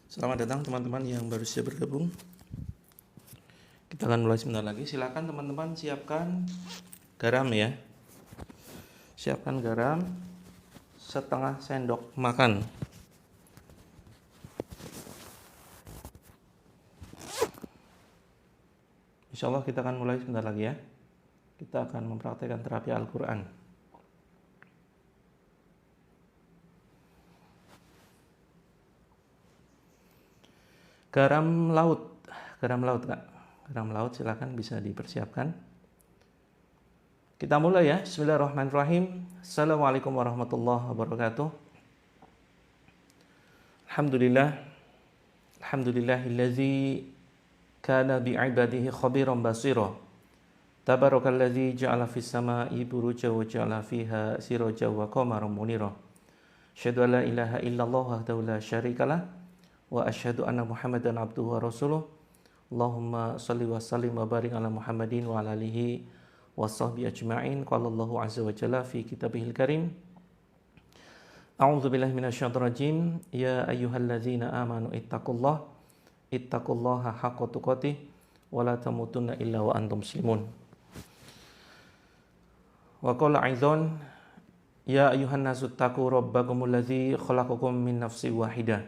Selamat datang teman-teman yang baru saja bergabung. Kita akan mulai sebentar lagi. Silakan teman-teman siapkan garam ya. Siapkan garam setengah sendok makan. Insya Allah kita akan mulai sebentar lagi ya. Kita akan mempraktikkan terapi Al-Quran. Garam laut Kak. Garam laut silakan bisa dipersiapkan. Kita mulai ya. Bismillahirrahmanirrahim. Assalamualaikum warahmatullahi wabarakatuh. Alhamdulillahillazi kana bi'ibadihi khabiran basira. Tabarakalladzi ja'ala fis sama'i burujan wa ja'ala fiha sirajan wa qamaran munira. Asyhadu an la ilaha illallah wahdahu la syarikalah wa asyhadu anna Muhammadan abduhu wa rasuluh. Allahumma shalli wa sallim wa barik ala Muhammadin wa ala alihi wa sahbihi ajma'in. Qala Allahu azza wa jalla fi kitabihil karim. A'udzu billahi minasyaitonir rajim. Ya ayyuhalladzina amanu ittaqullaha haqqa tuqatih wa la tamutunna illa wa antum muslimun. Wa qala aidan ya ayyuhan nasu taqu rabbakumul ladzi khalaqakum min nafsin wahidah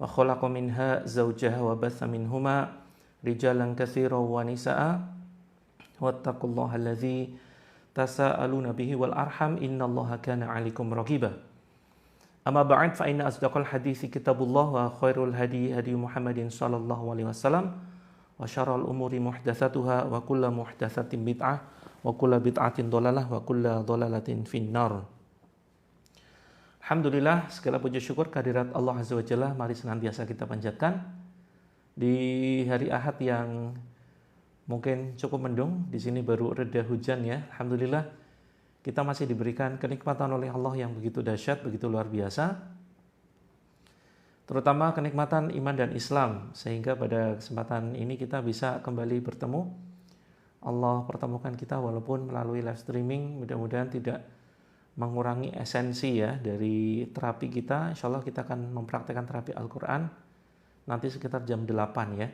wa khalaqa minha zawjaha wa batha minhuma rijalan katsiran wa nisaa wattaqullaha alladzi tasaaluna bihi wal arham innallaha kana 'alaikum raqiba. Amma ba'd fa inna asdaqal hadithi kitabullah wa khairul hadi Muhammadin sallallahu alaihi wasallam wa syarrul umuri muhdatsatuha wa kullu muhdatsatin bid'ah wa kullu bid'atin dhalalah wa kullu dhalalatin finnar. Alhamdulillah, segala puji syukur kehadirat Allah Azza wa Jalla mari senantiasa kita panjatkan di hari Ahad yang mungkin cukup mendung. Di sini baru reda hujan ya. Alhamdulillah kita masih diberikan kenikmatan oleh Allah yang begitu dahsyat, begitu luar biasa. Terutama kenikmatan iman dan Islam, sehingga pada kesempatan ini kita bisa kembali bertemu. Allah pertemukan kita walaupun melalui live streaming, mudah-mudahan tidak mengurangi esensi ya dari terapi kita. Insya Allah kita akan mempraktekkan terapi Al-Quran nanti sekitar jam 8 ya.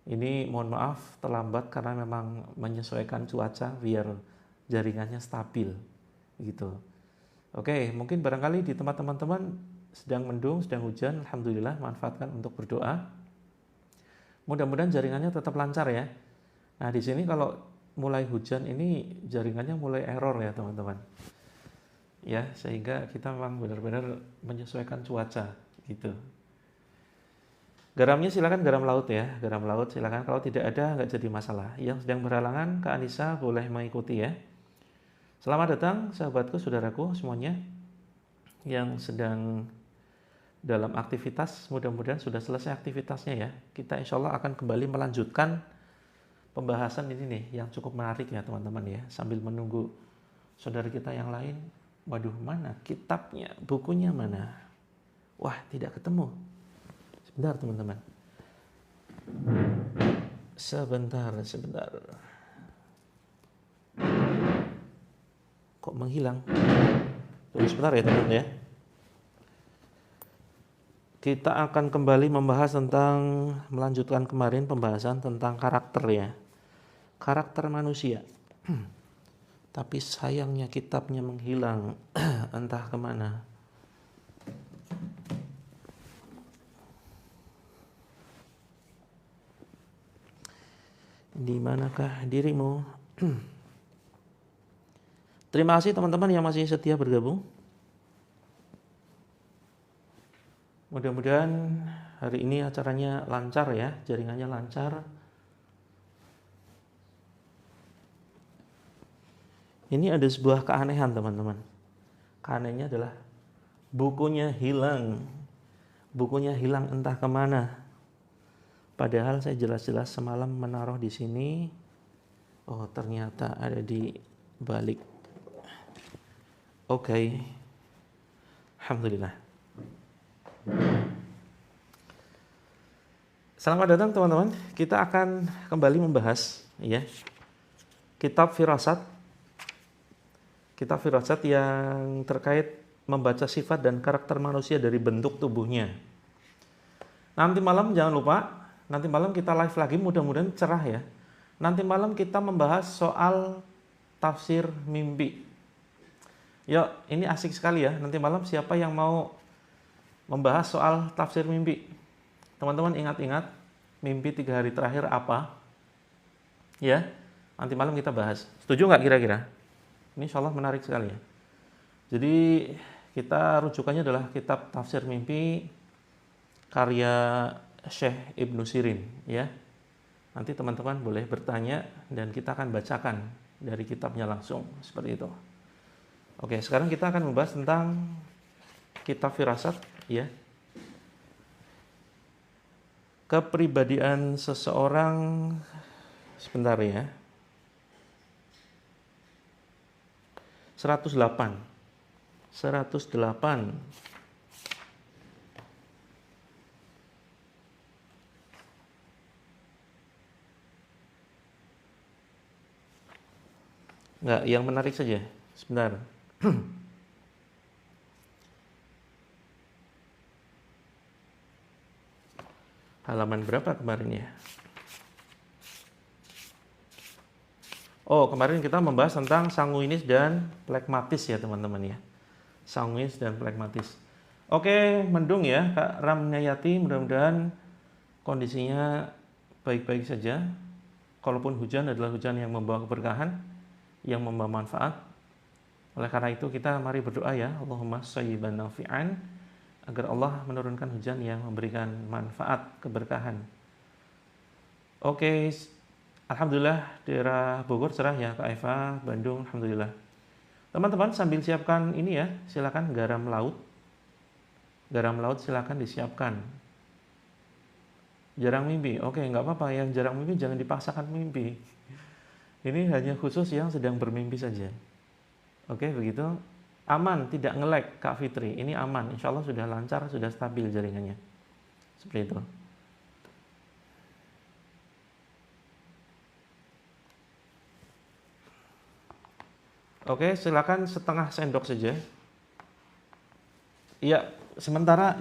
Ini mohon maaf terlambat karena memang menyesuaikan cuaca biar jaringannya stabil gitu. Oke, mungkin barangkali di tempat teman-teman sedang mendung, sedang hujan, alhamdulillah manfaatkan untuk berdoa. Mudah-mudahan jaringannya tetap lancar ya. Nah, di sini kalau mulai hujan ini jaringannya mulai error ya, teman-teman. Ya, sehingga kita memang benar-benar menyesuaikan cuaca gitu. Garamnya silakan garam laut ya, garam laut silakan. Kalau tidak ada nggak jadi masalah. Yang sedang berhalangan, Kak Anissa boleh mengikuti ya. Selamat datang sahabatku, saudaraku semuanya yang sedang dalam aktivitas. Mudah-mudahan sudah selesai aktivitasnya ya. Kita insya Allah akan kembali melanjutkan pembahasan ini nih yang cukup menarik ya teman-teman ya. Sambil menunggu saudara kita yang lain. Waduh, mana kitabnya, bukunya mana? Wah, tidak ketemu. Sebentar teman-teman. Sebentar. Kok menghilang? Tunggu sebentar ya teman-teman ya. Kita akan kembali membahas tentang, melanjutkan kemarin pembahasan tentang karakter ya. Karakter manusia. Tapi sayangnya kitabnya menghilang. Entah kemana. Di manakah dirimu? Terima kasih teman-teman yang masih setia bergabung. Mudah-mudahan hari ini acaranya lancar ya, jaringannya lancar. Ini ada sebuah keanehan teman-teman. Keanehannya adalah bukunya hilang. Bukunya hilang entah kemana. Padahal saya jelas-jelas semalam menaruh di sini. Oh, ternyata ada di balik. Oke. Alhamdulillah. Selamat datang teman-teman. Kita akan kembali membahas ya kitab Firasat. Kitab Firasat yang terkait membaca sifat dan karakter manusia dari bentuk tubuhnya. Nanti malam jangan lupa, nanti malam kita live lagi, mudah-mudahan cerah ya. Nanti malam kita membahas soal tafsir mimpi. Yuk, ini asik sekali ya. Nanti malam siapa yang mau membahas soal tafsir mimpi? Teman-teman ingat-ingat, mimpi 3 hari terakhir apa? Ya, nanti malam kita bahas. Setuju nggak kira-kira? Ini insya Allah menarik sekali ya. Jadi kita rujukannya adalah kitab tafsir mimpi karya Syekh Ibnu Sirin ya. Nanti teman-teman boleh bertanya dan kita akan bacakan dari kitabnya langsung seperti itu. Oke, sekarang kita akan membahas tentang kitab firasat ya. Kepribadian seseorang, sebentar ya. 108. Enggak, yang menarik saja. Sebentar. Halaman berapa kemarin ya? Oh, kemarin kita membahas tentang sanguinis dan plekmatis ya teman-teman ya. Sanguinis dan plekmatis. Oke, mendung ya Kak Ramnyayati, mudah-mudahan kondisinya baik-baik saja. Kalaupun hujan adalah hujan yang membawa keberkahan, yang membawa manfaat. Oleh karena itu kita mari berdoa ya, Allahumma shayyiban nafi'an, agar Allah menurunkan hujan yang memberikan manfaat, keberkahan. Oke, alhamdulillah daerah Bogor cerah ya Kak Eva, Bandung alhamdulillah. Teman-teman sambil siapkan ini ya, silakan garam laut. Garam laut silakan disiapkan. Jarang mimpi, oke nggak apa-apa, yang jarang mimpi jangan dipaksakan mimpi. Ini hanya khusus yang sedang bermimpi saja. Oke, begitu. Aman, tidak nge-lag Kak Fitri. Ini aman, insya Allah sudah lancar, sudah stabil jaringannya. Seperti itu. Oke, silakan setengah sendok saja. Iya, sementara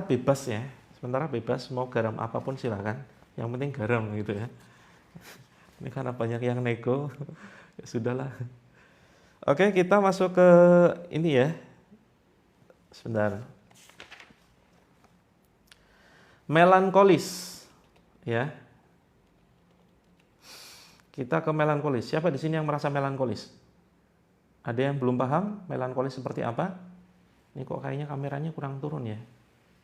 bebas ya. Sementara bebas, mau garam apapun silakan. Yang penting garam gitu ya. Ini karena banyak yang nego, ya sudahlah. Oke, kita masuk ke ini ya. Sebentar. Melankolis, ya. Kita ke melankolis. Siapa di sini yang merasa melankolis? Ada yang belum paham melankolis seperti apa? Ini kok kayaknya kameranya kurang turun ya.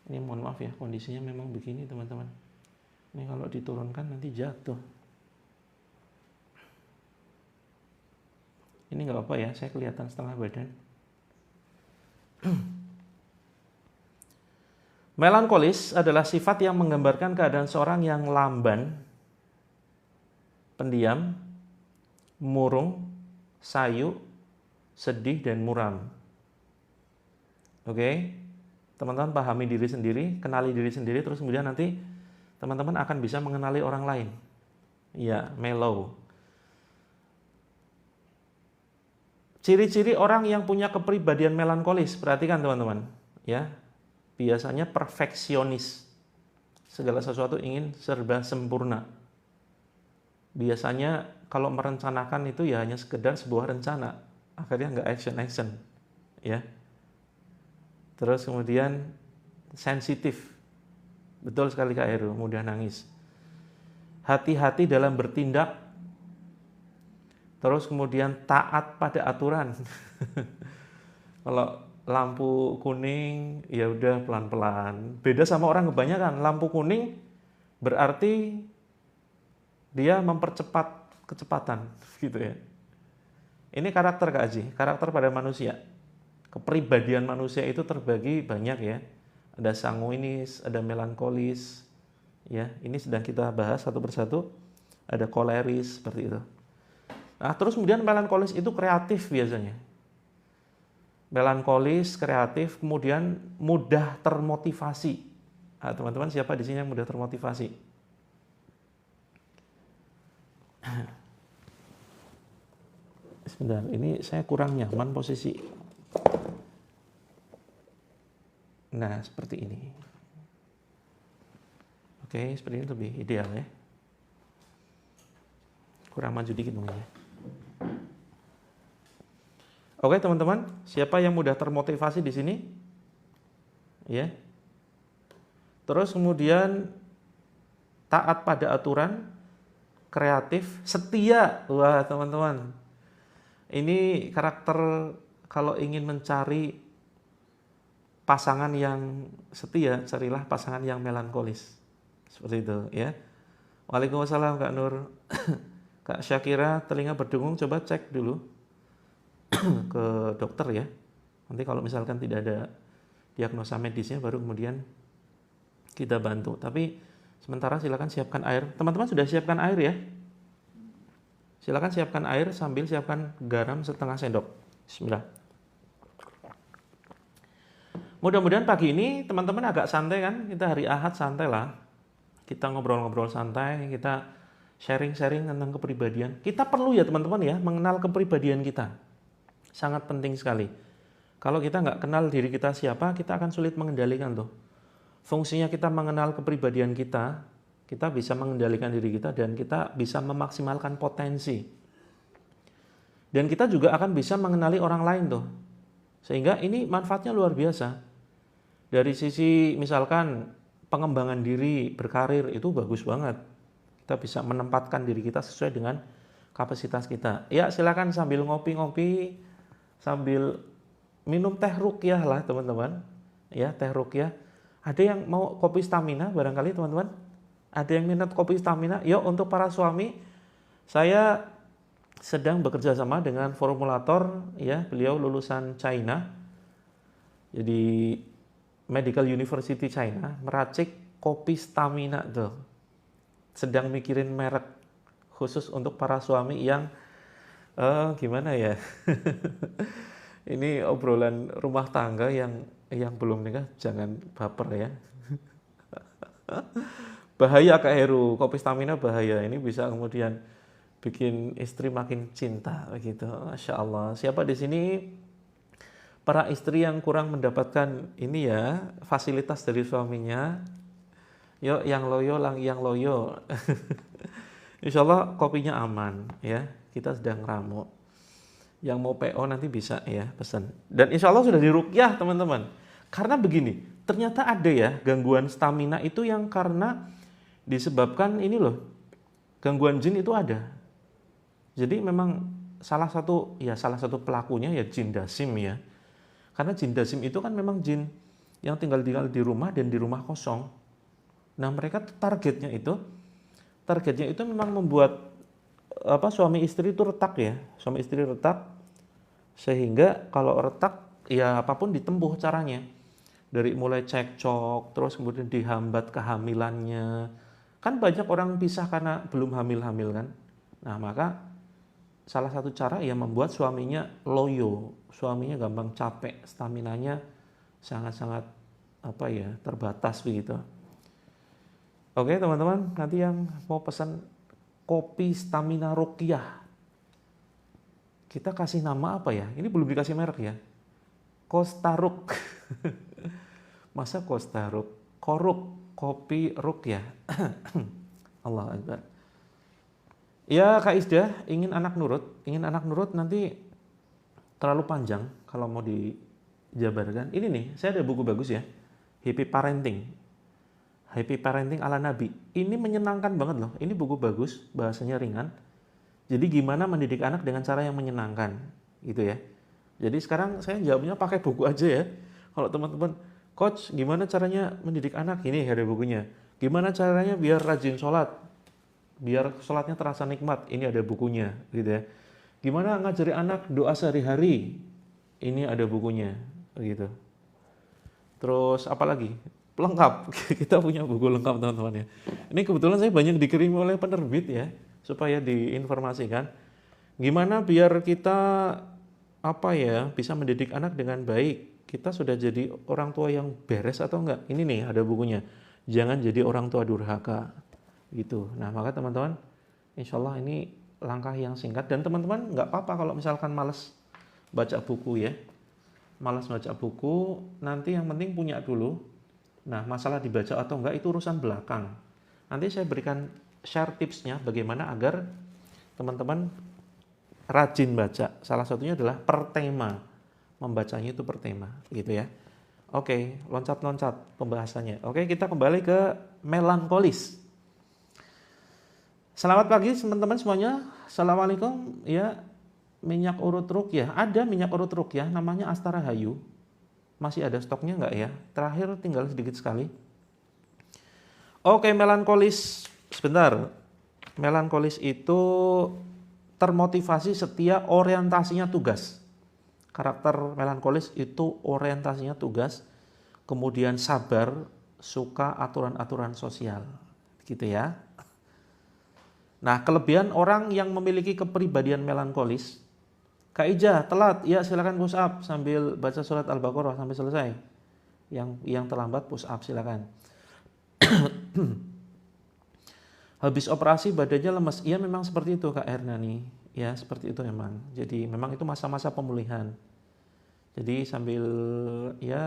Ini mohon maaf ya, kondisinya memang begini teman-teman. Ini kalau diturunkan nanti jatuh. Ini nggak apa ya, saya kelihatan setengah badan. Melankolis adalah sifat yang menggambarkan keadaan seorang yang lamban, pendiam, murung, sayu, sedih, dan muram. Oke, teman-teman pahami diri sendiri, kenali diri sendiri, terus kemudian nanti teman-teman akan bisa mengenali orang lain. Ya, mellow. Ciri-ciri orang yang punya kepribadian melankolis, perhatikan teman-teman, ya. Biasanya perfeksionis. Segala sesuatu ingin serba sempurna. Biasanya kalau merencanakan itu ya hanya sekedar sebuah rencana, akhirnya nggak action, ya. Terus kemudian sensitif, betul sekali Kak Heru, mudah nangis. Hati-hati dalam bertindak. Terus kemudian taat pada aturan. Kalau lampu kuning ya udah pelan-pelan. Beda sama orang kebanyakan, lampu kuning berarti dia mempercepat kecepatan gitu ya. Ini karakter Kak Haji, karakter pada manusia. Kepribadian manusia itu terbagi banyak ya. Ada sanguinis, ada melankolis. Ya, ini sedang kita bahas satu persatu. Ada koleris seperti itu. Nah, terus kemudian melankolis itu kreatif biasanya. Melankolis, kreatif, kemudian mudah termotivasi. Nah, teman-teman siapa di sini yang mudah termotivasi? Sebentar, ini saya kurang nyaman posisi. Nah, seperti ini. Oke, seperti ini lebih ideal ya. Kurang maju dikit mungkin ya. Oke teman-teman, siapa yang mudah termotivasi di sini? Ya. Terus kemudian taat pada aturan, kreatif, setia. Wah teman-teman, ini karakter kalau ingin mencari pasangan yang setia, carilah pasangan yang melankolis. Seperti itu ya. Waalaikumsalam Kak Nur. Kak Syakira, telinga berdengung, coba cek dulu ke dokter ya. Nanti kalau misalkan tidak ada diagnosa medisnya baru kemudian kita bantu. Tapi sementara silakan siapkan air. Teman-teman sudah siapkan air ya? Silakan siapkan air sambil siapkan garam setengah sendok. Bismillah. Mudah-mudahan pagi ini teman-teman agak santai kan? Kita hari Ahad santai lah. Kita ngobrol-ngobrol santai, kita sharing-sharing tentang kepribadian. Kita perlu ya teman-teman ya mengenal kepribadian kita. Sangat penting sekali. Kalau kita nggak kenal diri kita siapa, kita akan sulit mengendalikan tuh. Fungsinya kita mengenal kepribadian kita, kita bisa mengendalikan diri kita dan kita bisa memaksimalkan potensi. Dan kita juga akan bisa mengenali orang lain tuh. Sehingga ini manfaatnya luar biasa. Dari sisi misalkan pengembangan diri, berkarir itu bagus banget. Kita bisa menempatkan diri kita sesuai dengan kapasitas kita. Ya silakan sambil ngopi-ngopi, sambil minum teh ruqyah lah teman-teman. Ya teh ruqyah. Ada yang mau kopi stamina barangkali teman-teman? Ada yang minat kopi stamina? Yuk untuk para suami, saya sedang bekerja sama dengan formulator ya, beliau lulusan China. Jadi Medical University China meracik kopi stamina tuh. Sedang mikirin merek khusus untuk para suami yang gimana ya? Ini obrolan rumah tangga yang belum nikah jangan baper ya. Bahaya Kak Heru, kopi stamina bahaya. Ini bisa kemudian bikin istri makin cinta begitu. Masya Allah. Siapa di sini para istri yang kurang mendapatkan ini ya fasilitas dari suaminya? Yuk yang loyo, yang loyo. Insya Allah kopinya aman ya. Kita sedang ramu. Yang mau PO nanti bisa ya pesan. Dan insya Allah sudah diruqyah teman-teman. Karena begini, ternyata ada ya gangguan stamina itu yang karena disebabkan ini loh, gangguan jin itu ada. Jadi memang salah satu pelakunya ya jin dasim ya. Karena jin dasim itu kan memang jin yang tinggal di rumah dan di rumah kosong. Nah mereka targetnya itu memang membuat suami istri itu retak ya, suami istri retak, sehingga kalau retak ya apapun ditempuh caranya, dari mulai cekcok, terus kemudian dihambat kehamilannya, kan banyak orang pisah karena belum hamil kan. Nah maka salah satu cara ya membuat suaminya loyo, suaminya gampang capek, staminanya sangat-sangat terbatas begitu. Oke teman-teman, nanti yang mau pesan kopi stamina ruqyah, kita kasih nama apa ya? Ini belum dikasih merek ya. Kostaruk. Masa Kostaruk? Koruk, kopi ruqyah. Allah Akbar. Ya Kak Isdah, ingin anak nurut nanti terlalu panjang kalau mau dijabarkan. Ini nih, saya ada buku bagus ya. Happy Parenting ala Nabi. Ini menyenangkan banget loh. Ini buku bagus, bahasanya ringan. Jadi gimana mendidik anak dengan cara yang menyenangkan, gitu ya. Jadi sekarang saya jawabnya pakai buku aja ya. Kalau teman-teman, coach gimana caranya mendidik anak? Ini ada bukunya. Gimana caranya biar rajin sholat? Biar sholatnya terasa nikmat? Ini ada bukunya, gitu ya. Gimana ngajari anak doa sehari-hari? Ini ada bukunya, gitu. Terus apa lagi? Lengkap, kita punya buku lengkap teman-teman ya. Ini kebetulan saya banyak dikirim oleh penerbit ya, supaya diinformasikan gimana biar kita bisa mendidik anak dengan baik. Kita sudah jadi orang tua yang beres atau enggak? Ini nih ada bukunya. Jangan jadi orang tua durhaka gitu. Nah maka teman-teman, insya Allah ini langkah yang singkat, dan teman-teman nggak apa-apa kalau misalkan malas baca buku ya. Malas baca buku, nanti yang penting punya dulu. Nah, masalah dibaca atau enggak itu urusan belakang. Nanti saya berikan share tipsnya bagaimana agar teman-teman rajin baca. Salah satunya adalah per tema. Membacanya itu per tema, gitu ya. Oke, loncat-loncat pembahasannya. Oke, kita kembali ke melankolis. Selamat pagi teman-teman semuanya. Assalamualaikum. Ya, minyak urut rukyah. Ada minyak urut rukyah namanya Astara Hayu. Masih ada stoknya nggak ya? Terakhir tinggal sedikit sekali. Oke, melankolis. Sebentar. Melankolis itu termotivasi setia orientasinya tugas. Karakter melankolis itu orientasinya tugas, kemudian sabar, suka aturan-aturan sosial, gitu ya. Nah, kelebihan orang yang memiliki kepribadian melankolis, Kak Ija, telat, ya silakan push up sambil baca surat Al-Baqarah sampai selesai. Yang terlambat push up silakan. Habis operasi badannya lemes, iya memang seperti itu Kak Hernani. Ya seperti itu memang. Jadi memang itu masa-masa pemulihan. Jadi sambil ya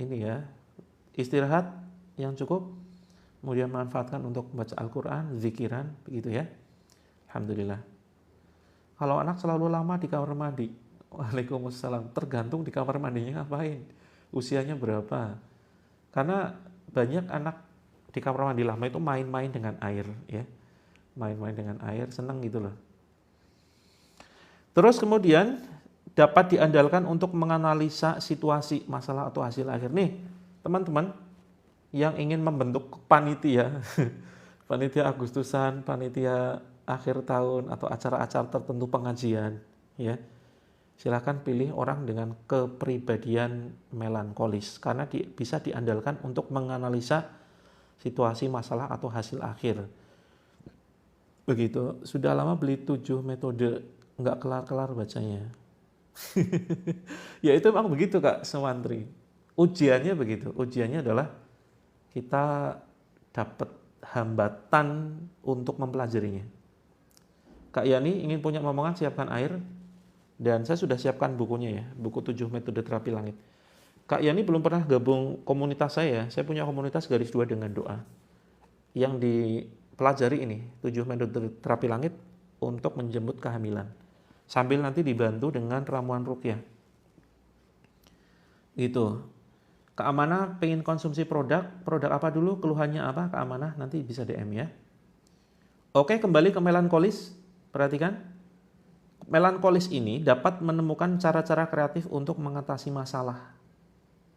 ini ya istirahat yang cukup, kemudian manfaatkan untuk membaca Al-Quran, zikiran, begitu ya. Alhamdulillah. Kalau anak selalu lama di kamar mandi, waalaikumsalam. Tergantung di kamar mandinya ngapain, usianya berapa. Karena banyak anak di kamar mandi lama itu main-main dengan air ya, main-main dengan air, seneng gitu loh. Terus kemudian dapat diandalkan untuk menganalisa situasi, masalah atau hasil akhir. Nih teman-teman yang ingin membentuk panitia, panitia Agustusan, panitia akhir tahun atau acara-acara tertentu pengajian, ya silakan pilih orang dengan kepribadian melankolis karena bisa diandalkan untuk menganalisa situasi, masalah atau hasil akhir. Begitu. Sudah lama beli 7 metode, nggak kelar-kelar bacanya. Ya itu memang begitu Kak Sewantri. Ujiannya begitu. Ujiannya adalah kita dapat hambatan untuk mempelajarinya. Kak Yani ingin punya momongan, siapkan air. Dan saya sudah siapkan bukunya ya, buku 7 metode terapi langit. Kak Yani belum pernah gabung komunitas saya punya komunitas garis 2 dengan doa. Yang dipelajari ini, 7 metode terapi langit untuk menjemput kehamilan. Sambil nanti dibantu dengan ramuan rukyah. Gitu. Kak Amanah pengen konsumsi produk apa dulu, keluhannya apa, Kak Amanah nanti bisa DM ya. Oke, kembali ke melankolis. Perhatikan. Melankolis ini dapat menemukan cara-cara kreatif untuk mengatasi masalah.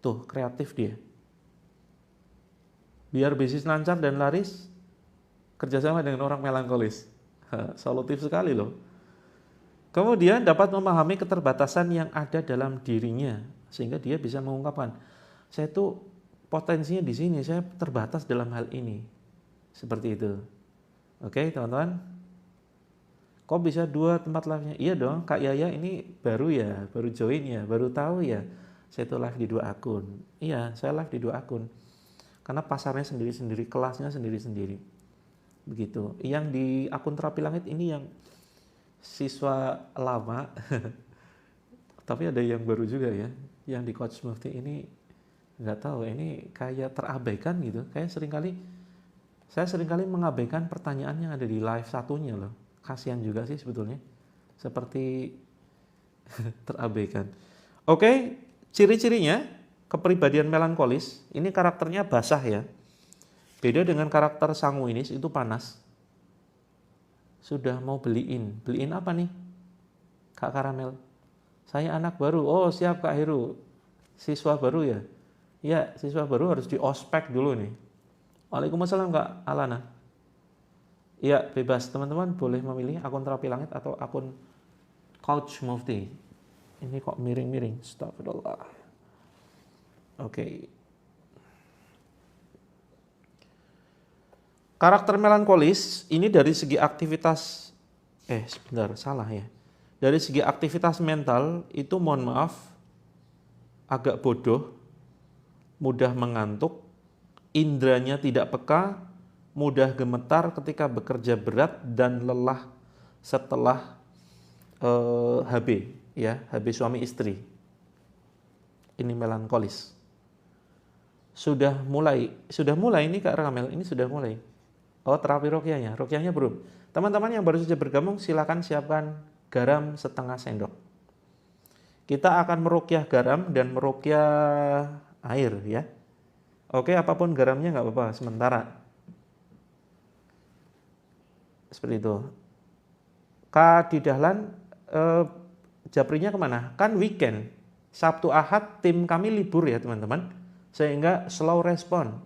Tuh, kreatif dia. Biar bisnis lancar dan laris, kerjasama dengan orang melankolis. Solutif sekali loh. Kemudian dapat memahami keterbatasan yang ada dalam dirinya, sehingga dia bisa mengungkapkan, saya tuh potensinya di sini, saya terbatas dalam hal ini. Seperti itu. Oke, teman-teman. Kok bisa 2 tempat live-nya? Iya dong, Kak Yaya ini baru ya, baru join ya, baru tahu ya. Saya tuh live di 2 akun. Iya, saya live di 2 akun. Karena pasarnya sendiri-sendiri, kelasnya sendiri-sendiri. Begitu. Yang di akun Terapi Langit ini yang siswa lama, tapi ada yang baru juga ya, yang di Coach Mufti ini nggak tahu, ini kayak terabaikan gitu. Kayak saya seringkali mengabaikan pertanyaan yang ada di live satunya loh. Kasihan juga sih sebetulnya, seperti terabaikan. Oke, ciri-cirinya kepribadian melankolis, ini karakternya basah ya. Beda dengan karakter sanguinis itu panas. Sudah mau beliin apa nih Kak Karamel? Saya anak baru. Oh siap Kak Heru, siswa baru ya? Ya siswa baru harus di ospek dulu nih. Waalaikumsalam Kak Alana. Ya bebas, teman-teman boleh memilih akun Terapi Langit atau akun Coach Mufti. Ini kok miring-miring, astagfirullah. Oke. Karakter melankolis ini dari segi aktivitas, salah ya. Dari segi aktivitas mental itu mohon maaf agak bodoh, mudah mengantuk, indranya tidak peka, mudah gemetar ketika bekerja berat dan lelah setelah HB ya, HB suami istri. Ini melankolis. Sudah mulai ini Kak Ramel, ini sudah mulai. Oh, terapi ruqyahnya. Ruqyahnya belum. Teman-teman yang baru saja bergabung, silakan siapkan garam setengah sendok. Kita akan meruqyah garam dan meruqyah air ya. Oke, apapun garamnya nggak apa-apa sementara. Seperti itu. Kak di Dahlan, Japrinya kemana? Kan weekend. Sabtu Ahad tim kami libur ya teman-teman. Sehingga slow respon.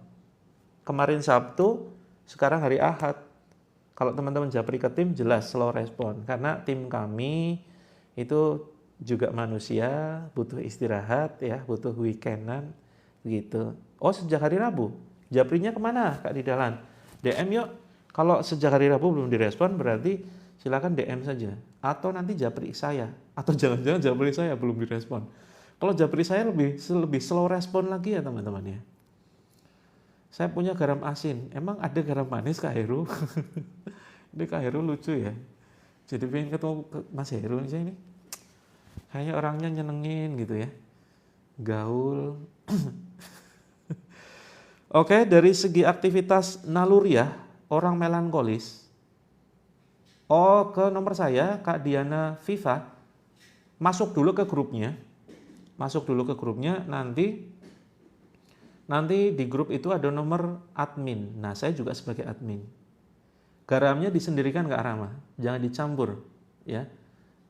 Kemarin Sabtu, sekarang hari Ahad. Kalau teman-teman Japri ke tim jelas slow respon. Karena tim kami itu juga manusia, butuh istirahat ya, butuh weekendan gitu. Oh, sejak hari Rabu. Japrinya kemana Kak di Dahlan? DM yuk. Kalau sejak hari Rabu belum direspon berarti silakan DM saja. Atau nanti Japri saya. Atau jangan-jangan Japri saya belum direspon. Kalau Japri saya lebih slow respon lagi ya teman-teman ya. Saya punya garam asin. Emang ada garam manis Kak Heru? Ini Kak Heru lucu ya. Jadi pengen ketemu Mas Heru ini. Kayaknya orangnya nyenengin gitu ya. Gaul. Oke, dari segi aktivitas naluriah, orang melankolis. Oh, ke nomor saya, Kak Diana Viva. Masuk dulu ke grupnya. Nanti di grup itu ada nomor admin. Nah, saya juga sebagai admin. Garamnya disendirikan Kak Rama, jangan dicampur ya.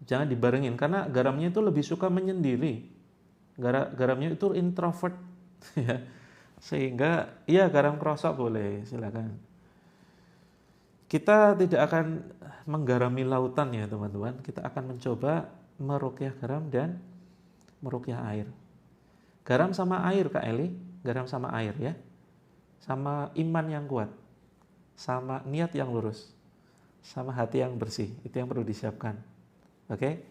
Jangan dibarengin karena garamnya itu lebih suka menyendiri. Garamnya itu introvert ya. Sehingga ya garam krosok boleh, silakan. Kita tidak akan menggarami lautan ya teman-teman. Kita akan mencoba meruqyah garam dan meruqyah air. Garam sama air Kak Eli, garam sama air ya. Sama iman yang kuat. Sama niat yang lurus. Sama hati yang bersih. Itu yang perlu disiapkan. Oke.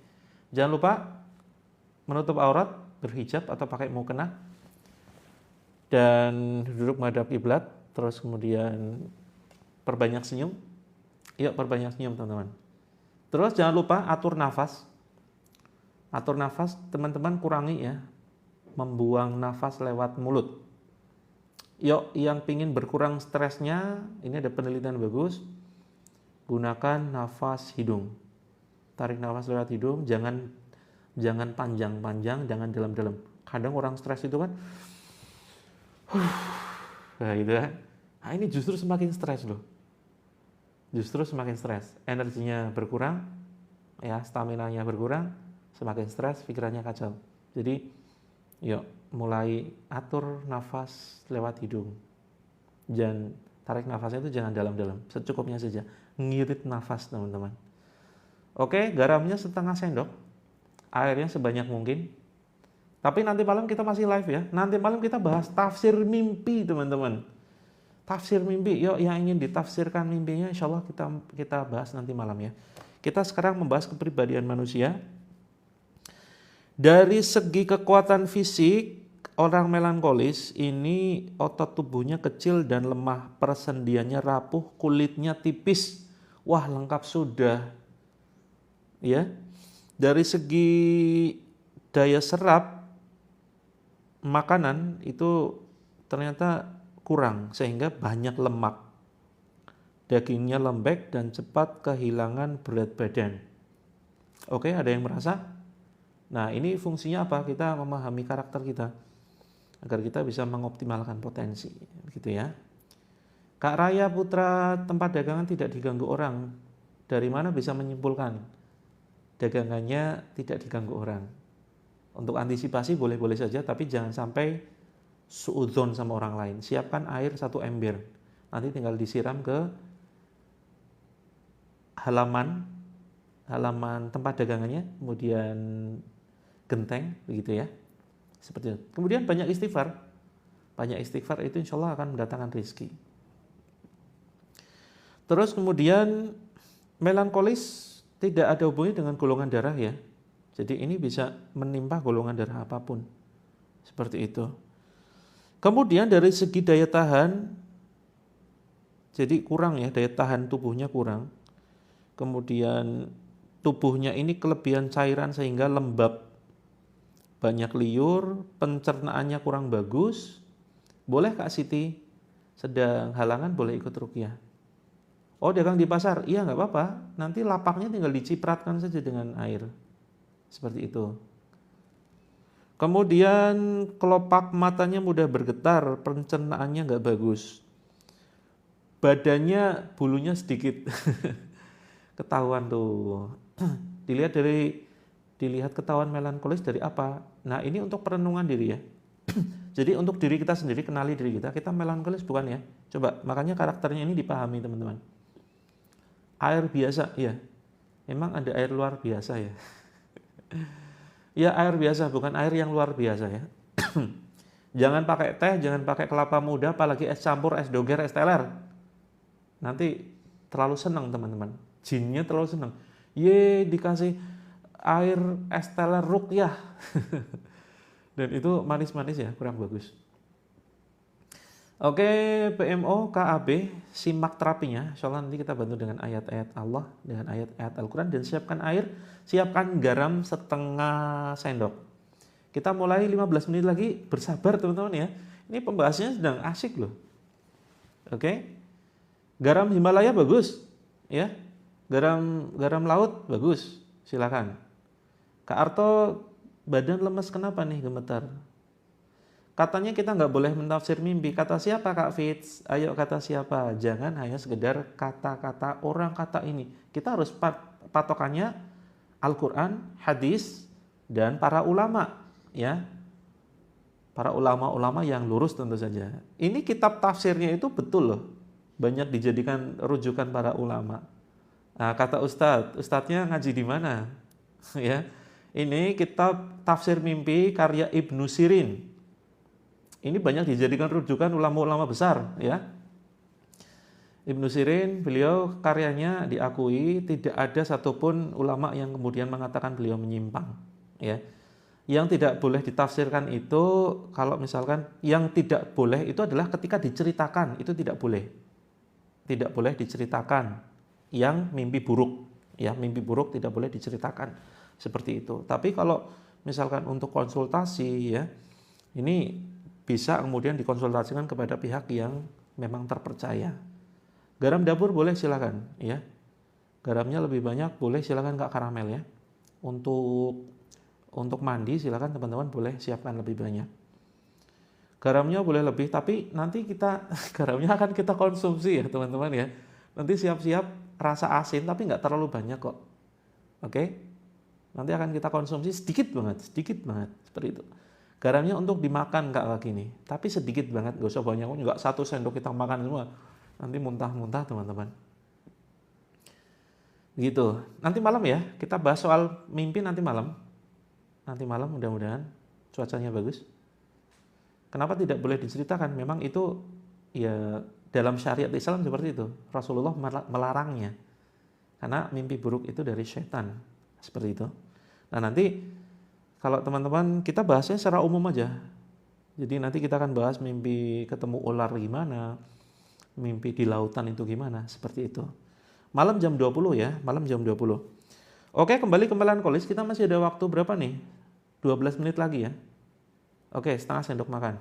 Jangan lupa menutup aurat, berhijab atau pakai mukena. Dan duduk menghadap kiblat, terus kemudian perbanyak senyum. Yuk perbanyak senyum teman-teman. Terus jangan lupa atur nafas. Atur nafas, teman-teman kurangi ya. Membuang nafas lewat mulut. Yuk yang pingin berkurang stresnya, ini ada penelitian bagus. Gunakan nafas hidung. Tarik nafas lewat hidung, jangan panjang-panjang, jangan dalam-dalam. Kadang orang stres itu kan, nah gitu kan. Nah ini justru semakin stres loh. Justru semakin stres, energinya berkurang, ya stamina-nya berkurang, semakin stres, pikirannya kacau. Jadi, yuk mulai atur nafas lewat hidung. Jangan tarik nafasnya itu jangan dalam-dalam, secukupnya saja. Ngirit nafas teman-teman. Oke, garamnya setengah sendok, airnya sebanyak mungkin. Tapi nanti malam kita masih live ya. Nanti malam kita bahas tafsir mimpi teman-teman. Tafsir mimpi, yuk yang ingin ditafsirkan mimpinya insya Allah kita bahas nanti malam ya. Kita sekarang membahas kepribadian manusia. Dari segi kekuatan fisik, orang melankolis ini otot tubuhnya kecil dan lemah, persendiannya rapuh, kulitnya tipis. Wah lengkap sudah. Ya, dari segi daya serap makanan itu ternyata kurang sehingga banyak lemak. Dagingnya lembek dan cepat kehilangan berat badan. Oke, ada yang merasa? Nah, ini fungsinya apa? Kita memahami karakter kita agar kita bisa mengoptimalkan potensi, gitu ya. Kak Raya Putra, tempat dagangan tidak diganggu orang. Dari mana bisa menyimpulkan dagangannya tidak diganggu orang? Untuk antisipasi boleh-boleh saja, tapi jangan sampai suudzon sama orang lain. Siapkan air 1 ember. Nanti tinggal disiram ke halaman tempat dagangannya, kemudian genteng, begitu ya. Seperti itu. Kemudian banyak istighfar. Banyak istighfar itu insya Allah akan mendatangkan rezeki. Terus kemudian melankolis tidak ada hubungannya dengan golongan darah ya. Jadi ini bisa menimpa golongan darah apapun. Seperti itu. Kemudian dari segi daya tahan, jadi kurang ya, daya tahan tubuhnya kurang. Kemudian tubuhnya ini kelebihan cairan sehingga lembab. Banyak liur, pencernaannya kurang bagus. Boleh Kak Siti, sedang halangan boleh ikut ruqyah. Oh, dagang di pasar, iya nggak apa-apa. Nanti lapaknya tinggal dicipratkan saja dengan air, seperti itu. Kemudian kelopak matanya mudah bergetar, pencernaannya nggak bagus. Badannya bulunya sedikit, ketahuan tuh. Dilihat ketahuan melankolis dari apa? Nah, ini untuk perenungan diri ya. Jadi untuk diri kita sendiri, kenali diri kita melankolis bukan ya? Coba, makanya karakternya ini dipahami teman-teman. Air biasa, ya. Emang ada air luar biasa ya? Ya air biasa, bukan air yang luar biasa ya. Jangan pakai teh, jangan pakai kelapa muda, apalagi es campur, es doger, es teler. Nanti terlalu senang teman-teman. Jinnya terlalu senang. Ye, dikasih air es teler ruqyah. Dan itu manis-manis ya, kurang bagus. Oke, PMO, KAB, simak terapinya. Insyaallah nanti kita bantu dengan ayat-ayat Allah, dengan ayat-ayat Al-Quran. Dan siapkan garam setengah sendok. Kita mulai 15 menit lagi, bersabar teman-teman ya. Ini pembahasannya sedang asik loh. Oke, garam Himalaya bagus, ya. Garam laut bagus, silakan. Kak Arto, badan lemes kenapa nih gemetar? Katanya kita nggak boleh mentafsir mimpi. Kata siapa Kak Fitz? Ayo kata siapa? Jangan hanya sekedar kata-kata orang kata ini. Kita harus patokannya Al-Quran, hadis, dan para ulama. Ya, para ulama-ulama yang lurus tentu saja. Ini kitab tafsirnya itu betul loh. Banyak dijadikan rujukan para ulama. Nah, kata Ustadznya ngaji di mana? Ya, ini kitab tafsir mimpi karya Ibnu Sirin. Ini banyak dijadikan rujukan ulama-ulama besar, ya. Ibnu Sirin, beliau karyanya diakui tidak ada satupun ulama yang kemudian mengatakan beliau menyimpang, ya. Yang tidak boleh ditafsirkan itu, kalau misalkan yang tidak boleh itu adalah ketika diceritakan, itu tidak boleh. Tidak boleh diceritakan yang mimpi buruk, ya, mimpi buruk tidak boleh diceritakan seperti itu. Tapi kalau misalkan untuk konsultasi, ya, ini bisa kemudian dikonsultasikan kepada pihak yang memang terpercaya. Garam dapur boleh silakan, ya. Garamnya lebih banyak boleh silakan Kak Karamel ya. Untuk mandi silakan teman-teman boleh siapkan lebih banyak. Garamnya boleh lebih, tapi nanti garamnya akan kita konsumsi ya teman-teman ya. Nanti siap-siap rasa asin tapi nggak terlalu banyak kok. Oke? Nanti akan kita konsumsi sedikit banget seperti itu. Garamnya untuk dimakan Kak gini, tapi sedikit banget, nggak usah banyak, nggak 1 sendok kita makan semua, nanti muntah-muntah teman-teman. Gitu. Nanti malam ya, kita bahas soal mimpi nanti malam. Nanti malam mudah-mudahan cuacanya bagus. Kenapa tidak boleh diceritakan? Memang itu ya dalam syariat Islam seperti itu. Rasulullah melarangnya. Karena mimpi buruk itu dari setan. Seperti itu. Nah nanti kalau teman-teman kita bahasnya secara umum aja. Jadi nanti kita akan bahas mimpi ketemu ular gimana, mimpi di lautan itu gimana, seperti itu. Malam jam 20 ya, malam jam 20. Oke, kembali ke melankolis, kita masih ada waktu berapa nih? 12 menit lagi ya. Oke, setengah sendok makan.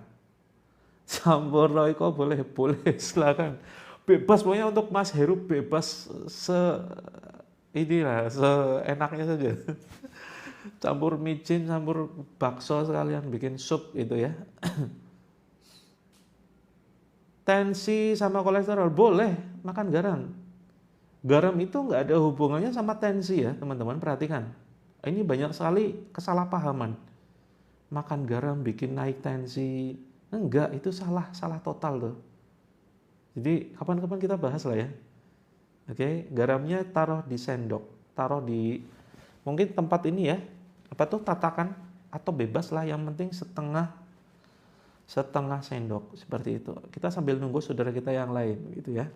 Campur roiko boleh silakan. Bebas pokoknya untuk Mas Heru bebas seenaknya saja. Campur micin, campur bakso sekalian bikin sup itu ya. Tensi sama kolesterol boleh makan garam. Garam itu nggak ada hubungannya sama tensi ya teman-teman, perhatikan. Ini banyak sekali kesalahpahaman. Makan garam bikin naik tensi. Enggak, itu salah total tuh. Jadi kapan-kapan kita bahas lah ya. Oke, garamnya taruh di sendok, taruh di mungkin tempat ini ya. Apa tuh tatakan atau bebas lah, yang penting setengah sendok seperti itu. Kita sambil nunggu saudara kita yang lain gitu ya.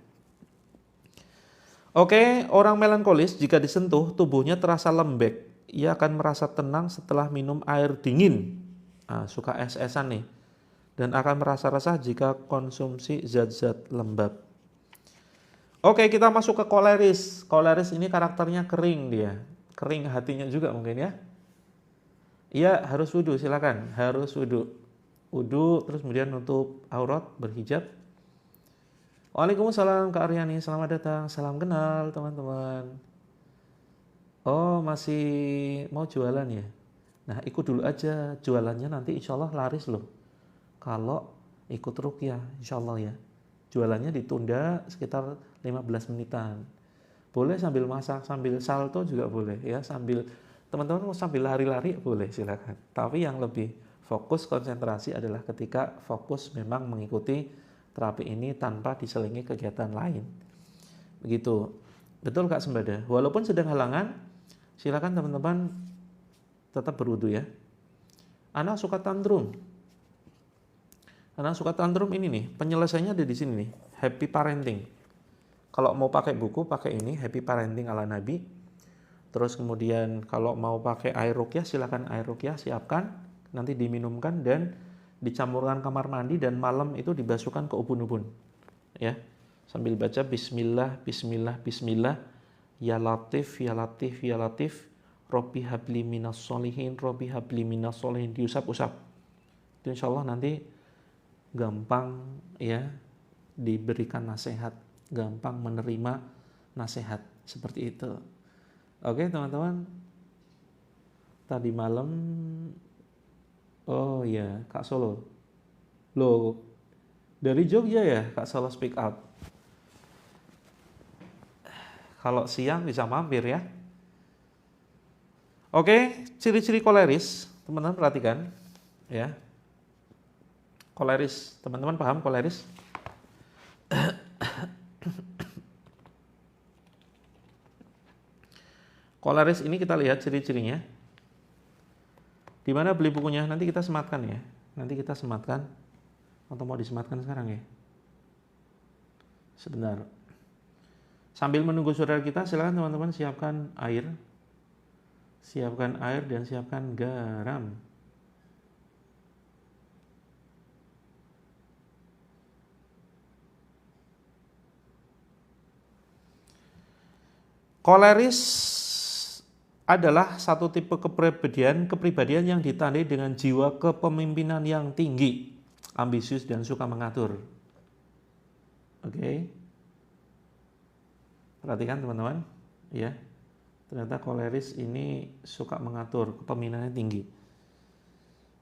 Oke, orang melankolis jika disentuh tubuhnya terasa lembek. Ia akan merasa tenang setelah minum air dingin. Nah, suka es-esan nih. Dan akan merasa resah jika konsumsi zat-zat lembab. Oke, kita masuk ke koleris. Koleris ini karakternya kering dia. Kering hatinya juga mungkin ya. Ia harus wudu, silakan. Harus wudu. Wudu terus kemudian nutup aurat, berhijab. Waalaikumsalam Kak Aryani, selamat datang. Salam kenal teman-teman. Oh, masih mau jualan ya? Nah, ikut dulu aja. Jualannya nanti insya Allah laris loh. Kalau ikut ruqyah, insya Allah ya. Jualannya ditunda sekitar 15 menitan. Boleh sambil masak, sambil salto juga boleh ya. Sambil teman-teman mau sambil lari-lari boleh, silakan. Tapi yang lebih fokus konsentrasi adalah ketika fokus memang mengikuti terapi ini tanpa diselingi kegiatan lain. Begitu. Betul Kak Sembada. Walaupun sedang halangan, silakan teman-teman tetap berwudu ya. Anak suka tantrum. Anak suka tantrum ini nih, penyelesaiannya ada di sini nih. Happy parenting. Kalau mau pakai buku, pakai ini Happy Parenting ala Nabi. Terus kemudian kalau mau pakai air ruqyah, silakan air ruqyah siapkan, nanti diminumkan dan dicampurkan kamar mandi dan malam itu dibasuhkan ke ubun-ubun. Ya. Sambil baca bismillah, bismillah, bismillah. Ya Latif, ya Latif, ya Latif. Robbi habli minas solihin, Robbi habli minas solihin, diusap-usap. Itu insya Allah nanti gampang ya diberikan nasihat, gampang menerima nasihat seperti itu. Oke teman-teman, tadi malam, oh ya Kak Solo, loh dari Jogja ya Kak Solo speak up. Kalau siang bisa mampir ya. Oke, ciri-ciri koleris, teman-teman perhatikan ya. Koleris, teman-teman paham koleris? Koleris ini kita lihat ciri-cirinya. Di mana beli bukunya? Nanti kita sematkan ya. Nanti kita sematkan. Atau mau disematkan sekarang ya? Sebentar. Sambil menunggu saudara kita, silakan teman-teman siapkan air. Siapkan air dan siapkan garam. Koleris adalah satu tipe kepribadian yang ditandai dengan jiwa kepemimpinan yang tinggi, ambisius dan suka mengatur. Oke. Perhatikan teman-teman, ya. Ternyata koleris ini suka mengatur, kepemimpinannya tinggi.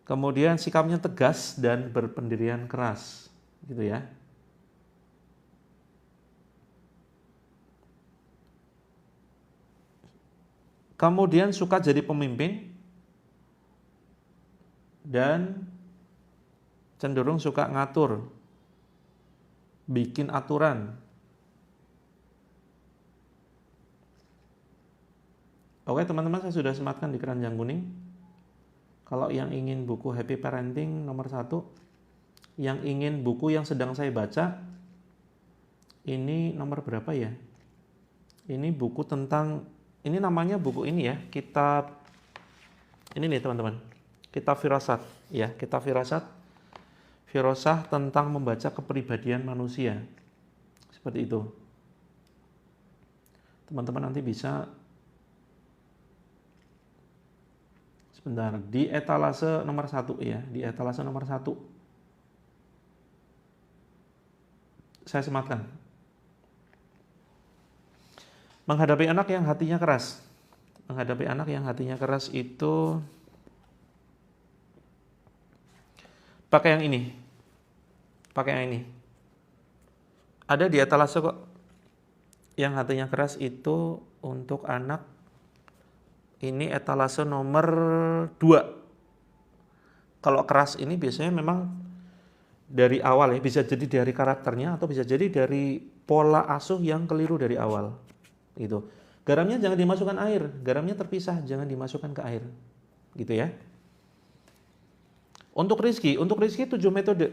Kemudian sikapnya tegas dan berpendirian keras, gitu ya. Kemudian suka jadi pemimpin dan cenderung suka ngatur, bikin aturan. Oke teman-teman, saya sudah sematkan di keranjang kuning. Kalau yang ingin buku Happy Parenting nomor 1, yang ingin buku yang sedang saya baca, ini nomor berapa ya? Ini buku tentang, ini namanya buku ini ya, kitab, ini nih teman-teman, kitab firasat, ya, kitab firasat, firasah tentang membaca kepribadian manusia, seperti itu. Teman-teman nanti bisa, sebentar, di etalase nomor 1 ya, di etalase nomor 1, saya sematkan. Menghadapi anak yang hatinya keras. Menghadapi anak yang hatinya keras itu pakai yang ini. Pakai yang ini. Ada di etalase kok. Yang hatinya keras itu untuk anak. Ini etalase nomor 2. Kalau keras ini biasanya memang dari awal ya, bisa jadi dari karakternya atau bisa jadi dari pola asuh yang keliru dari awal. Gitu. Garamnya jangan dimasukkan air, garamnya terpisah, jangan dimasukkan ke air. Gitu ya. Untuk rizki 7 metode.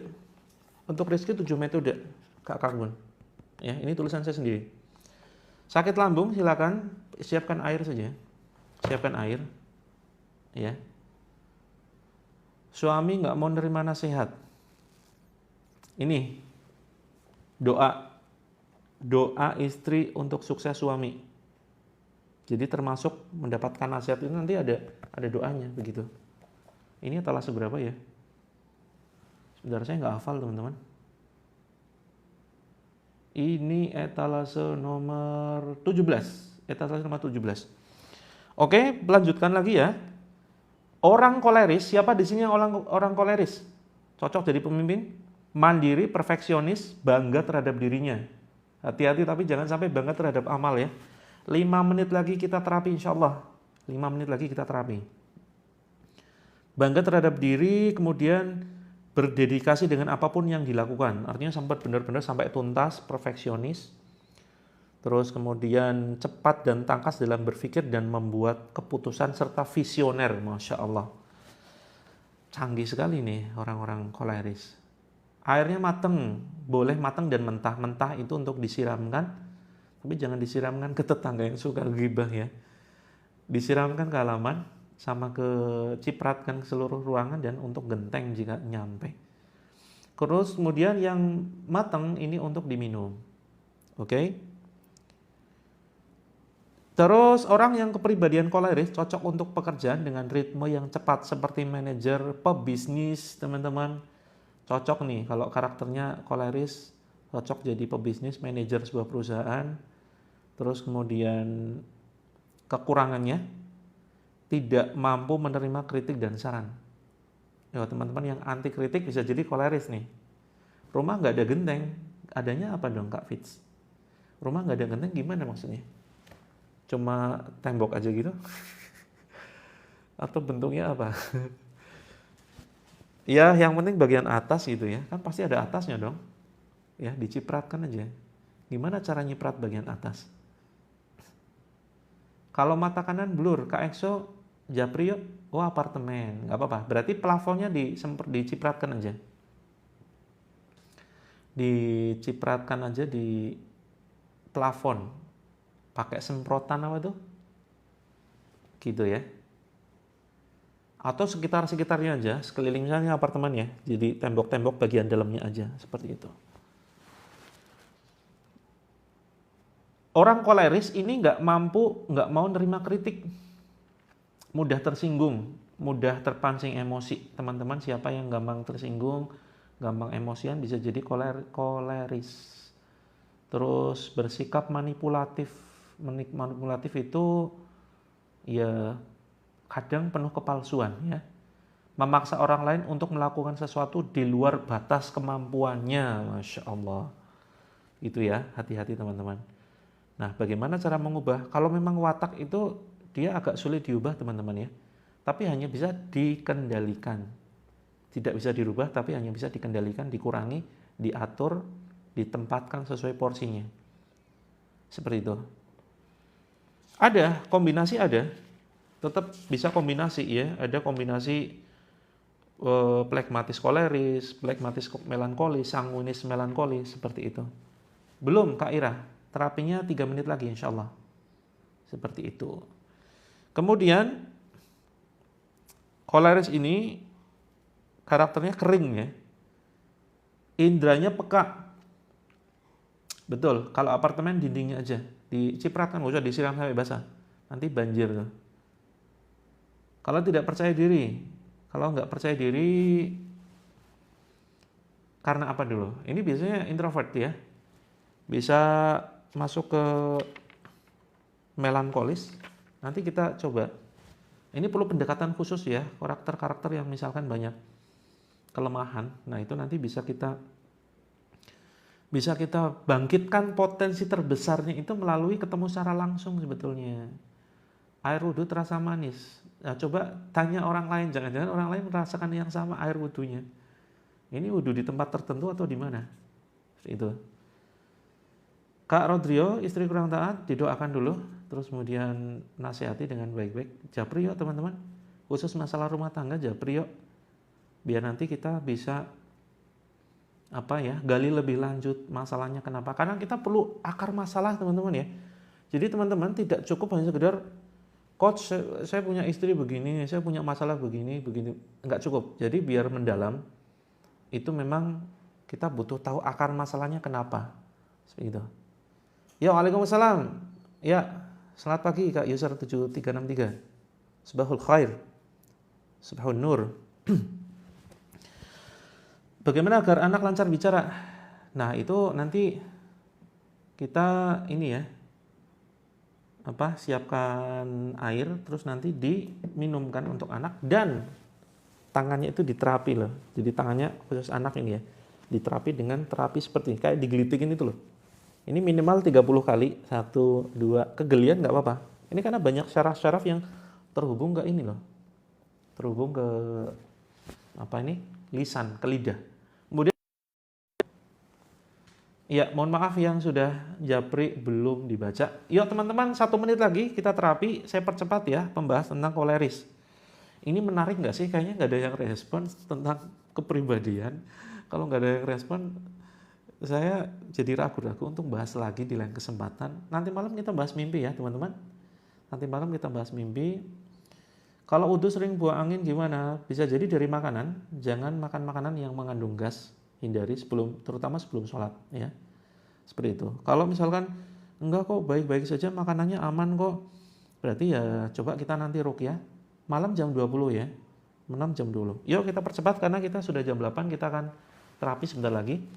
Untuk rizki 7 metode, Kak Karbon. Ya, ini tulisan saya sendiri. Sakit lambung silakan siapkan air saja. Siapkan air. Ya. Suami nggak mau nerima nasihat. Ini doa istri untuk sukses suami. Jadi termasuk mendapatkan nasihat itu nanti ada doanya begitu. Ini etalase berapa ya? Sebentar, saya nggak hafal teman-teman. Ini etalase nomor 17. Etalase nomor 17. Oke, lanjutkan lagi ya. Orang koleris, siapa di sini yang orang koleris? Cocok jadi pemimpin? Mandiri, perfeksionis, bangga terhadap dirinya. Hati-hati tapi jangan sampai bangga terhadap amal ya. 5 menit lagi kita terapi insya Allah. 5 menit lagi kita terapi. Bangga terhadap diri, kemudian berdedikasi dengan apapun yang dilakukan. Artinya benar-benar sampai tuntas, perfeksionis. Terus kemudian cepat dan tangkas dalam berpikir dan membuat keputusan serta visioner. Masya Allah. Canggih sekali nih orang-orang koleris. Airnya mateng, boleh mateng dan mentah. Mentah itu untuk disiramkan, tapi jangan disiramkan ke tetangga yang suka ghibah ya. Disiramkan ke halaman, sama ke cipratkan ke seluruh ruangan dan untuk genteng jika nyampe. Terus kemudian yang matang ini untuk diminum. Oke. Terus orang yang kepribadian koleris cocok untuk pekerjaan dengan ritme yang cepat seperti manajer pebisnis, teman-teman. Cocok nih kalau karakternya koleris, cocok jadi pebisnis, manajer sebuah perusahaan. Terus kemudian kekurangannya tidak mampu menerima kritik dan saran. Ya, teman-teman yang anti kritik bisa jadi koleris nih. Rumah nggak ada genteng, adanya apa dong Kak Fitz? Rumah nggak ada genteng gimana maksudnya? Cuma tembok aja gitu? Atau bentuknya apa? Ya, yang penting bagian atas gitu ya. Kan pasti ada atasnya dong. Ya, dicipratkan aja. Gimana cara nyiprat bagian atas? Kalau mata kanan blur, Kak Exo, Japri yuk, oh apartemen, nggak apa-apa. Berarti plafonnya dicipratkan aja. Dicipratkan aja di plafon. Pakai semprotan apa tuh? Gitu ya. Atau sekitar-sekitarnya aja, sekeliling misalnya apartemen ya. Jadi tembok-tembok bagian dalamnya aja, seperti itu. Orang koleris ini nggak mau nerima kritik. Mudah tersinggung, mudah terpancing emosi. Teman-teman siapa yang gampang tersinggung, gampang emosian bisa jadi koleris. Terus bersikap manipulatif. Manipulatif itu ya kadang penuh kepalsuan ya. Memaksa orang lain untuk melakukan sesuatu di luar batas kemampuannya. Masya Allah. Itu ya, hati-hati teman-teman. Nah, bagaimana cara mengubah? Kalau memang watak itu dia agak sulit diubah teman-teman ya. Tapi hanya bisa dikendalikan. Tidak bisa dirubah tapi hanya bisa dikendalikan, dikurangi, diatur, ditempatkan sesuai porsinya. Seperti itu. Ada, kombinasi ada. Tetap bisa kombinasi ya. Ada kombinasi plekmatis koleris, plekmatis melankolis, sanguinis melankolis, seperti itu. Belum Kak Ira, terapinya 3 menit lagi insya Allah. Seperti itu. Kemudian koleris ini karakternya kering ya. Indranya peka. Betul, kalau apartemen dindingnya aja dicipratkan, nggak usah disiram sampai basah. Nanti banjir tuh. Kalau tidak percaya diri, kalau nggak percaya diri karena apa dulu? Ini biasanya introvert ya. Bisa masuk ke melankolis. Nanti kita coba. Ini perlu pendekatan khusus ya, karakter-karakter yang misalkan banyak kelemahan. Nah, itu nanti bisa kita bangkitkan potensi terbesarnya itu melalui ketemu secara langsung sebetulnya. Air wudhu terasa manis. Nah, coba tanya orang lain, jangan-jangan orang lain merasakan yang sama air wudhunya. Ini wudhu di tempat tertentu atau di mana? Itu. Kak Rodrio, istri kurang taat, didoakan dulu, terus kemudian nasihati dengan baik-baik. Japri yuk teman-teman, khusus masalah rumah tangga japri yuk. Biar nanti kita bisa gali lebih lanjut masalahnya kenapa. Karena kita perlu akar masalah teman-teman ya. Jadi teman-teman tidak cukup hanya sekedar coach saya punya istri begini, saya punya masalah begini. Enggak cukup. Jadi biar mendalam itu memang kita butuh tahu akar masalahnya kenapa. Seperti itu. Ya, waalaikumsalam. Ya, selamat pagi Kak user 7363. Subahul khair. Subahul nur. Bagaimana agar anak lancar bicara? Nah, itu nanti kita ini ya, siapkan air, terus nanti diminumkan untuk anak, dan tangannya itu diterapi loh. Jadi tangannya khusus anak ini ya, diterapi dengan terapi seperti ini, kayak digelitikin itu loh. Ini minimal 30 kali, 1, 2, kegelian nggak apa-apa. Ini karena banyak syaraf-syaraf yang terhubung ke ini loh, terhubung ke lisan, ke lidah. Kemudian ya, mohon maaf yang sudah japri belum dibaca. Yuk teman-teman, 1 menit lagi kita terapi. Saya percepat ya pembahas tentang koleris. Ini menarik nggak sih? Kayaknya nggak ada yang respon tentang kepribadian. Kalau nggak ada yang respon, saya jadi ragu-ragu untuk bahas lagi di lain kesempatan. Nanti malam kita bahas mimpi ya teman-teman. Nanti malam kita bahas mimpi. Kalau wudhu sering buang angin gimana? Bisa jadi dari makanan. Jangan makan makanan yang mengandung gas. Hindari terutama sebelum sholat ya, seperti itu. Kalau misalkan enggak kok, baik-baik saja, makanannya aman kok, berarti ya coba kita nanti ruqyah malam jam 20 ya, malam jam 20. Yuk kita percepat karena kita sudah jam 8, kita akan terapi sebentar lagi.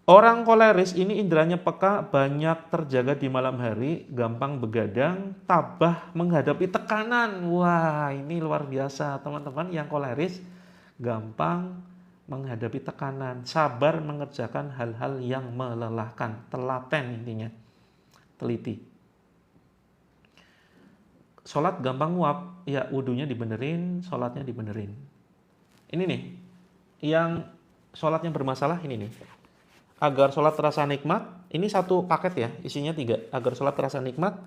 Orang koleris ini inderanya peka, banyak terjaga di malam hari, gampang begadang, tabah menghadapi tekanan. Wah, ini luar biasa teman-teman. Yang koleris gampang menghadapi tekanan, sabar mengerjakan hal-hal yang melelahkan, telaten intinya, teliti. Sholat gampang nguap, ya wudhunya dibenerin, sholatnya dibenerin. Ini nih, yang sholatnya bermasalah ini nih. Agar sholat terasa nikmat, ini satu paket ya, isinya 3. Agar sholat terasa nikmat,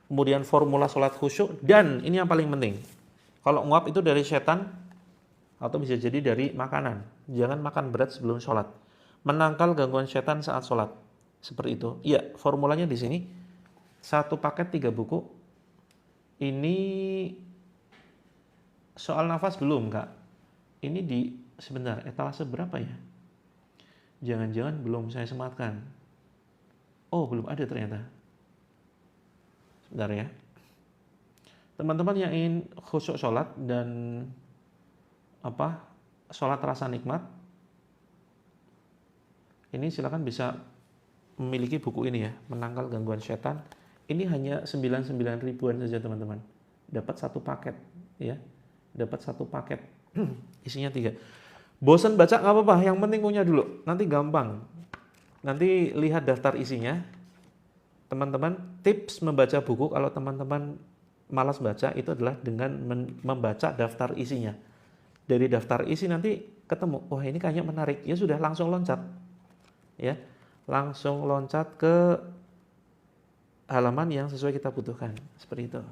kemudian formula sholat khusyuk, dan ini yang paling penting. Kalau nguap itu dari setan, atau bisa jadi dari makanan. Jangan makan berat sebelum sholat. Menangkal gangguan setan saat sholat. Seperti itu. Iya, formulanya di sini. 1 paket 3 buku. Ini soal nafas belum, Kak? Ini sebentar, etalase berapa ya? Jangan-jangan belum saya sematkan. Oh, belum ada ternyata. Sebentar ya. Teman-teman yang ingin khusyuk sholat dan sholat rasa nikmat, ini silakan bisa memiliki buku ini ya, menangkal gangguan setan. Ini hanya 99 ribuan saja teman-teman. Dapat 1 paket ya, dapat 1 paket. Isinya 3. Bosan baca nggak apa-apa, yang penting punya dulu, nanti gampang. Nanti lihat daftar isinya. Teman-teman, tips membaca buku kalau teman-teman malas baca itu adalah dengan membaca daftar isinya. Dari daftar isi nanti ketemu, wah ini kayaknya menarik, ya sudah langsung loncat ya, langsung loncat ke halaman yang sesuai kita butuhkan, seperti itu.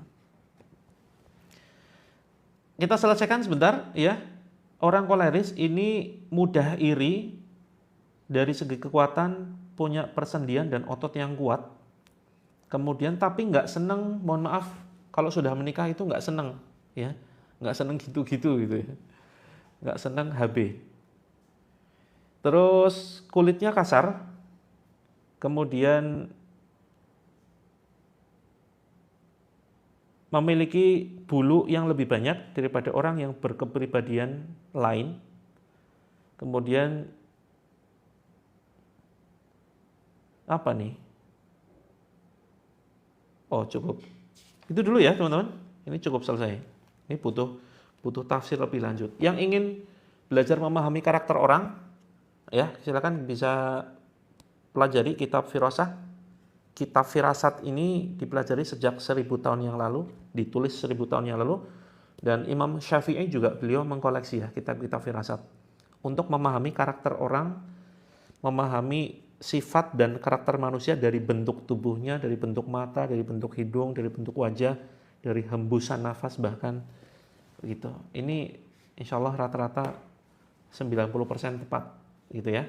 Kita selesaikan sebentar ya. Orang koleris ini mudah iri, dari segi kekuatan punya persendian dan otot yang kuat, kemudian tapi nggak seneng, mohon maaf, kalau sudah menikah itu nggak seneng ya, nggak seneng gitu-gitu gitu ya, nggak seneng HB. Terus kulitnya kasar, kemudian memiliki bulu yang lebih banyak daripada orang yang berkepribadian lain. Kemudian apa nih? Oh cukup. Itu dulu ya teman-teman. Ini cukup selesai. Ini butuh tafsir lebih lanjut. Yang ingin belajar memahami karakter orang, ya silakan bisa pelajari kitab Firasah. Kitab Firasat ini dipelajari sejak 1000 tahun yang lalu, ditulis 1000 tahun yang lalu, dan Imam Syafi'i juga beliau mengkoleksi ya kitab-kitab Firasat untuk memahami karakter orang, memahami sifat dan karakter manusia dari bentuk tubuhnya, dari bentuk mata, dari bentuk hidung, dari bentuk wajah, dari hembusan nafas bahkan begitu. Ini insya Allah rata-rata 90% tepat gitu ya.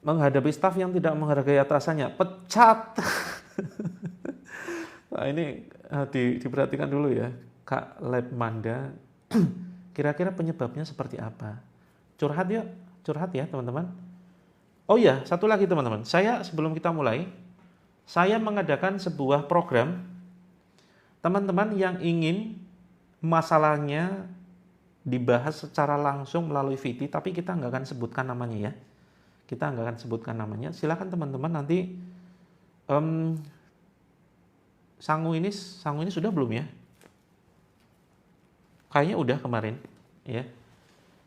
Menghadapi staf yang tidak menghargai atasannya, pecat. Nah, ini diperhatikan dulu ya, Kak Lebmanda. Kira-kira penyebabnya seperti apa? Curhat yuk, curhat ya teman-teman. Oh iya, satu lagi teman-teman. Saya sebelum kita mulai, saya mengadakan sebuah program. Teman-teman yang ingin masalahnya dibahas secara langsung melalui VT, tapi kita nggak akan sebutkan namanya ya. Kita nggak akan sebutkan namanya. Silakan teman-teman nanti sangu ini sudah belum ya? Kayaknya udah kemarin, ya.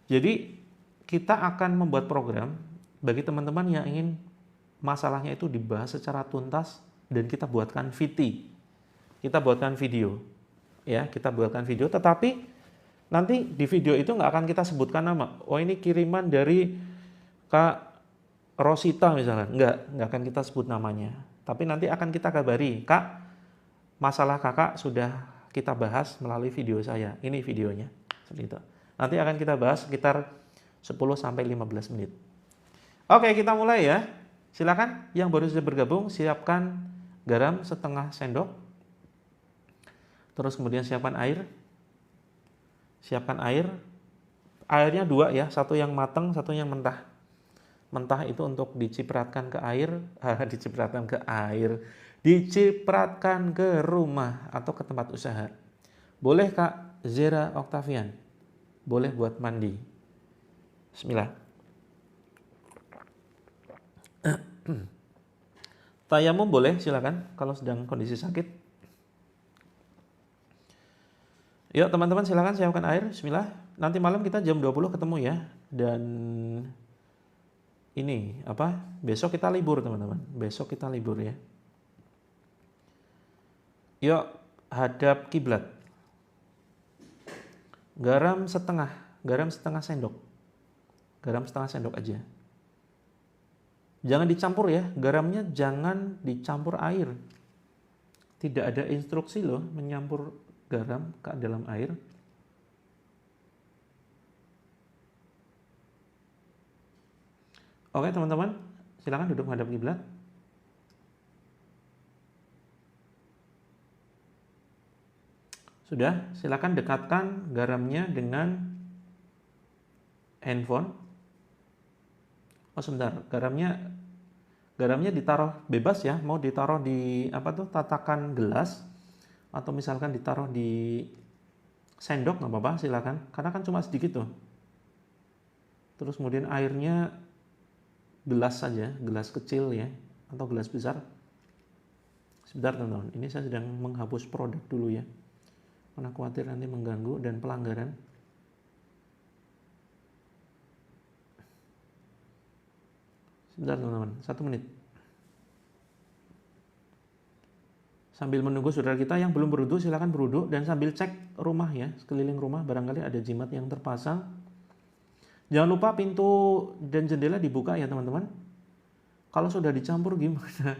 Jadi kita akan membuat program bagi teman-teman yang ingin masalahnya itu dibahas secara tuntas dan kita buatkan VT. Kita buatkan video. Ya, kita buatkan video, tetapi nanti di video itu nggak akan kita sebutkan nama. Oh, ini kiriman dari Kak Rosita misalnya. Nggak akan kita sebut namanya. Tapi nanti akan kita kabari, Kak, masalah kakak sudah kita bahas melalui video saya. Ini videonya. Seperti itu. Nanti akan kita bahas sekitar 10-15 menit. Oke, kita mulai ya. Silakan yang baru saja bergabung, siapkan garam setengah sendok. Terus kemudian siapkan air. Siapkan air. Airnya 2 ya, satu yang matang, satu yang mentah. Mentah itu untuk dicipratkan ke air, dicipratkan ke rumah atau ke tempat usaha. Boleh Kak Zera Octavian, boleh buat mandi. Bismillah. Tayamum boleh, silakan kalau sedang kondisi sakit. Yuk teman-teman silakan siapkan air. Bismillah. Nanti malam kita jam 20 ketemu ya. Dan ini besok kita libur teman-teman. Besok kita libur ya. Yuk hadap kiblat. Garam setengah sendok. Garam setengah sendok aja. Jangan dicampur ya, garamnya jangan dicampur air. Tidak ada instruksi loh menyampur garam ke dalam air. Oke teman-teman, silakan duduk menghadap kiblat. Sudah, silakan dekatkan garamnya dengan handphone. Oh sebentar, garamnya ditaruh bebas ya, mau ditaruh di tatakan gelas atau misalkan ditaruh di sendok nggak apa-apa, silakan. Karena kan cuma sedikit tuh. Terus kemudian airnya gelas saja, gelas kecil ya, atau gelas besar. Sebentar teman-teman, ini saya sedang menghapus produk dulu ya, karena khawatir nanti mengganggu dan pelanggaran. Sebentar teman-teman, 1 menit. Sambil menunggu saudara kita yang belum berwudu, silakan berwudu dan sambil cek rumah ya, sekeliling rumah barangkali ada jimat yang terpasang. Jangan lupa pintu dan jendela dibuka ya teman-teman. Kalau sudah dicampur gimana?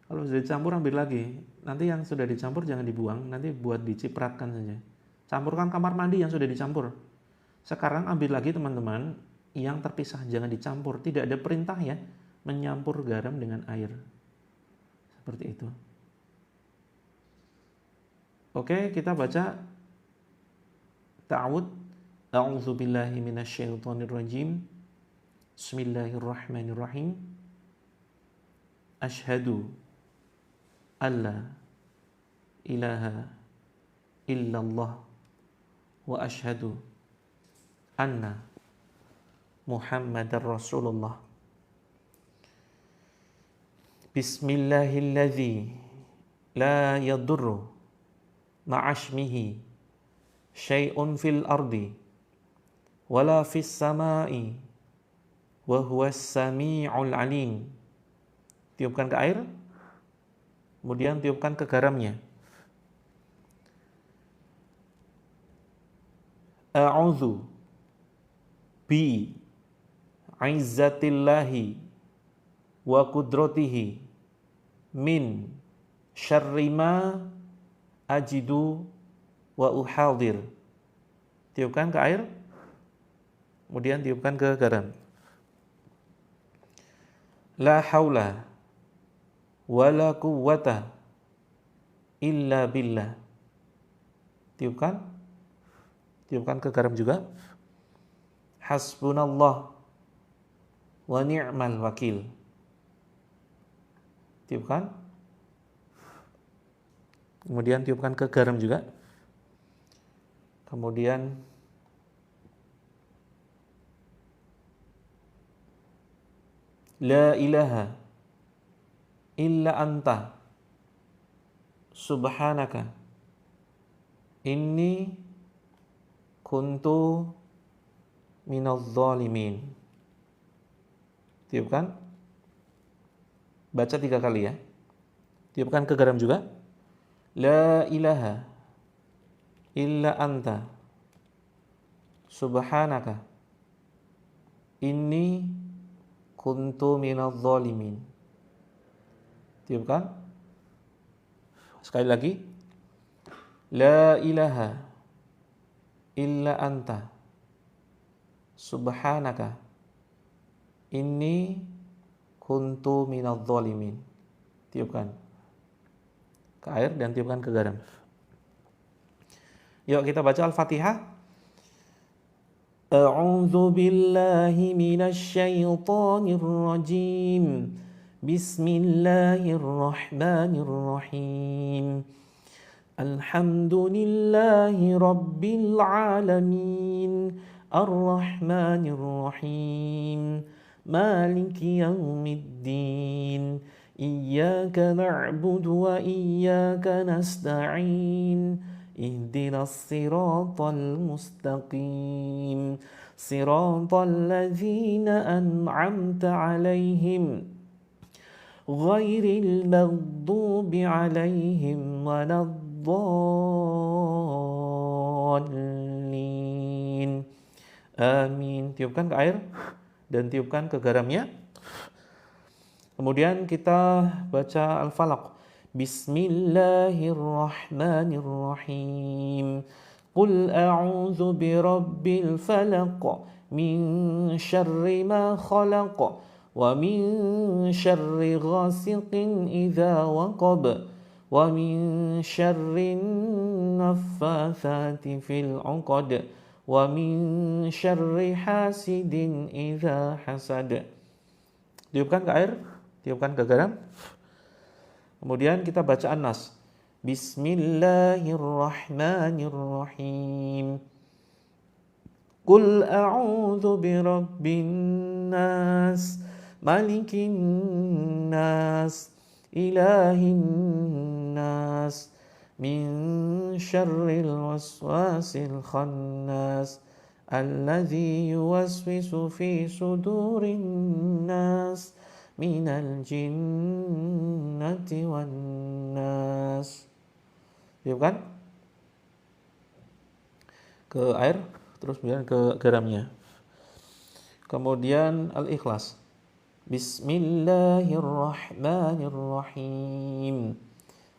Kalau sudah dicampur ambil lagi. Nanti yang sudah dicampur jangan dibuang, nanti buat dicipratkan saja. Campurkan kamar mandi yang sudah dicampur. Sekarang ambil lagi teman-teman yang terpisah, jangan dicampur. Tidak ada perintah ya menyampur garam dengan air. Seperti itu. Oke, kita baca ta'awud. A'udzu billahi minasyaitonir rajim. Bismillahirrahmanirrahim. Asyhadu alla ilaha illallah wa asyhadu anna Muhammadar Rasulullah. Bismillahilladzi la yadurru ma'asmihi syai'un fil ardi wala fis sama'i wa huwas sami'ul alim. Tiupkan ke air, kemudian tiupkan ke garamnya. A'udzu bi izzatillahi wa qudratihi min syarri ma ajidu wa uhadir. Tiupkan ke air, kemudian tiupkan ke garam. La haula wa la quwwata illa billah. Tiupkan ke garam juga. Hasbunallah wa ni'mal wakil. Tiupkan. Kemudian tiupkan ke garam juga. Kemudian La ilaha illa anta subhanaka inni kuntu minadh dhalimin. Tiupkan. Baca 3 kali ya. Tiupkan ke garam juga. La ilaha illa anta subhanaka inni kuntu minadh dhalimin. Tiupkan. Sekali lagi. La ilaha illa anta subhanaka inni kuntu minadh dhalimin. Tiupkan ke air dan tiupkan ke garam. Yuk kita baca Al-Fatihah. A'udzu billahi minasy syaithanir rajim. Bismillahirrahmanirrahim. Alhamdulillahi rabbil alamin. Ar-Rahmanir Rahim. Maliki yaumiddin. Iyyaka na'budu wa iyyaka nasta'in. Ihdinas siratal mustaqim. Siratal ladzina an'amta 'alaihim ghairil maghdubi 'alaihim waladdallin. Amin. Tiupkan ke air dan tiupkan ke garamnya. Kemudian kita baca Al-Falaq. Bismillahirrahmanirrahim. Qul a'udzu birabbil falaq min syarri ma khalaq wa min syarri ghasiqin idza waqab wa min syarri naffatsati fil 'uqad wa min syarri hasidin idza hasad. Tiupkan ke air, tiupkan ke garam. Kemudian kita baca An-Nas. Bismillahirrahmanirrahim. Qul a'udzu birabbin nas, malikin nas, ilahin nas, min syarril waswasil khannas, alladzi yuwaswisu fi sudurin nas, minal jinnati wan nas. Tiupkan ke air, terus kemudian ke garamnya. Kemudian Al-Ikhlas. Bismillahirrahmanirrahim.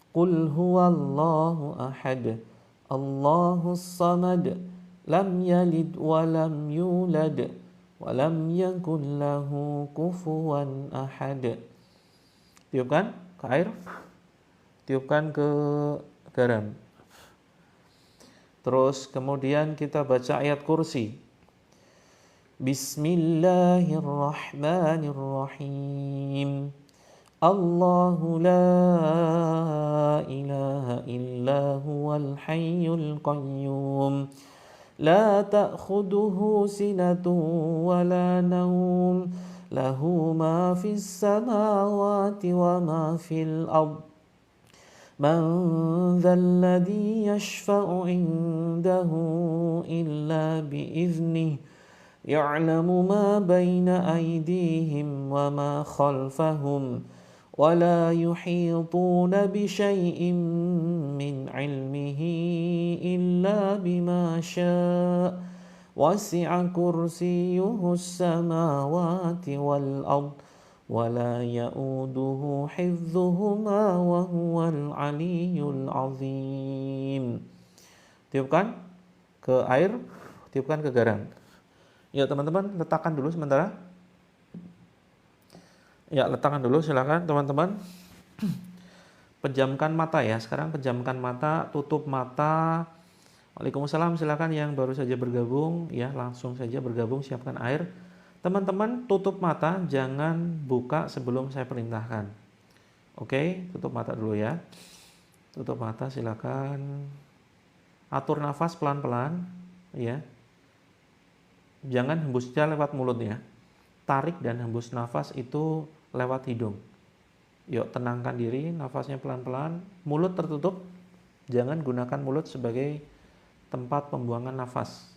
Qul huwallahu ahad, Allahus samad, lam yalid wa lam yulad wa lam yakul lahu kufuwan ahad. Tiupkan ke air, tiupkan ke garam. Terus kemudian kita baca ayat kursi. Bismillahirrahmanirrahim. Allahu la ilaha illa huwal hayyul qayyum. La ta'khuduhu sinatun wa la nawm. Lahu ma fis samawati wa ma fil ard. Man dzalladzi yashfa'u 'indahu illa bi'iznihi. Ya'lamu ma baina aydihim wa ma khalfahum. Wa la yuhituna bi syai'in min 'ilmihi illa bima syaa'. Wasi'a kursiyyuhu as-samawati wal ard. Wala ya'uduhu hifdzuhuma wa huwal aliyyul azim. Tiupkan ke air, tiupkan ke garam. Ya teman-teman, letakkan dulu sementara. Ya, letakkan dulu silakan teman-teman. Pejamkan mata ya. Sekarang pejamkan mata, tutup mata. Waalaikumsalam, silakan yang baru saja bergabung ya, langsung saja bergabung, siapkan air. Teman-teman tutup mata, jangan buka sebelum saya perintahkan. Oke, tutup mata dulu ya. Tutup mata silakan. Atur nafas pelan-pelan ya. Jangan hembusnya lewat mulut ya. tarik dan hembus nafas itu lewat hidung. Yuk tenangkan diri, nafasnya pelan-pelan, mulut tertutup. Jangan gunakan mulut sebagai tempat pembuangan nafas.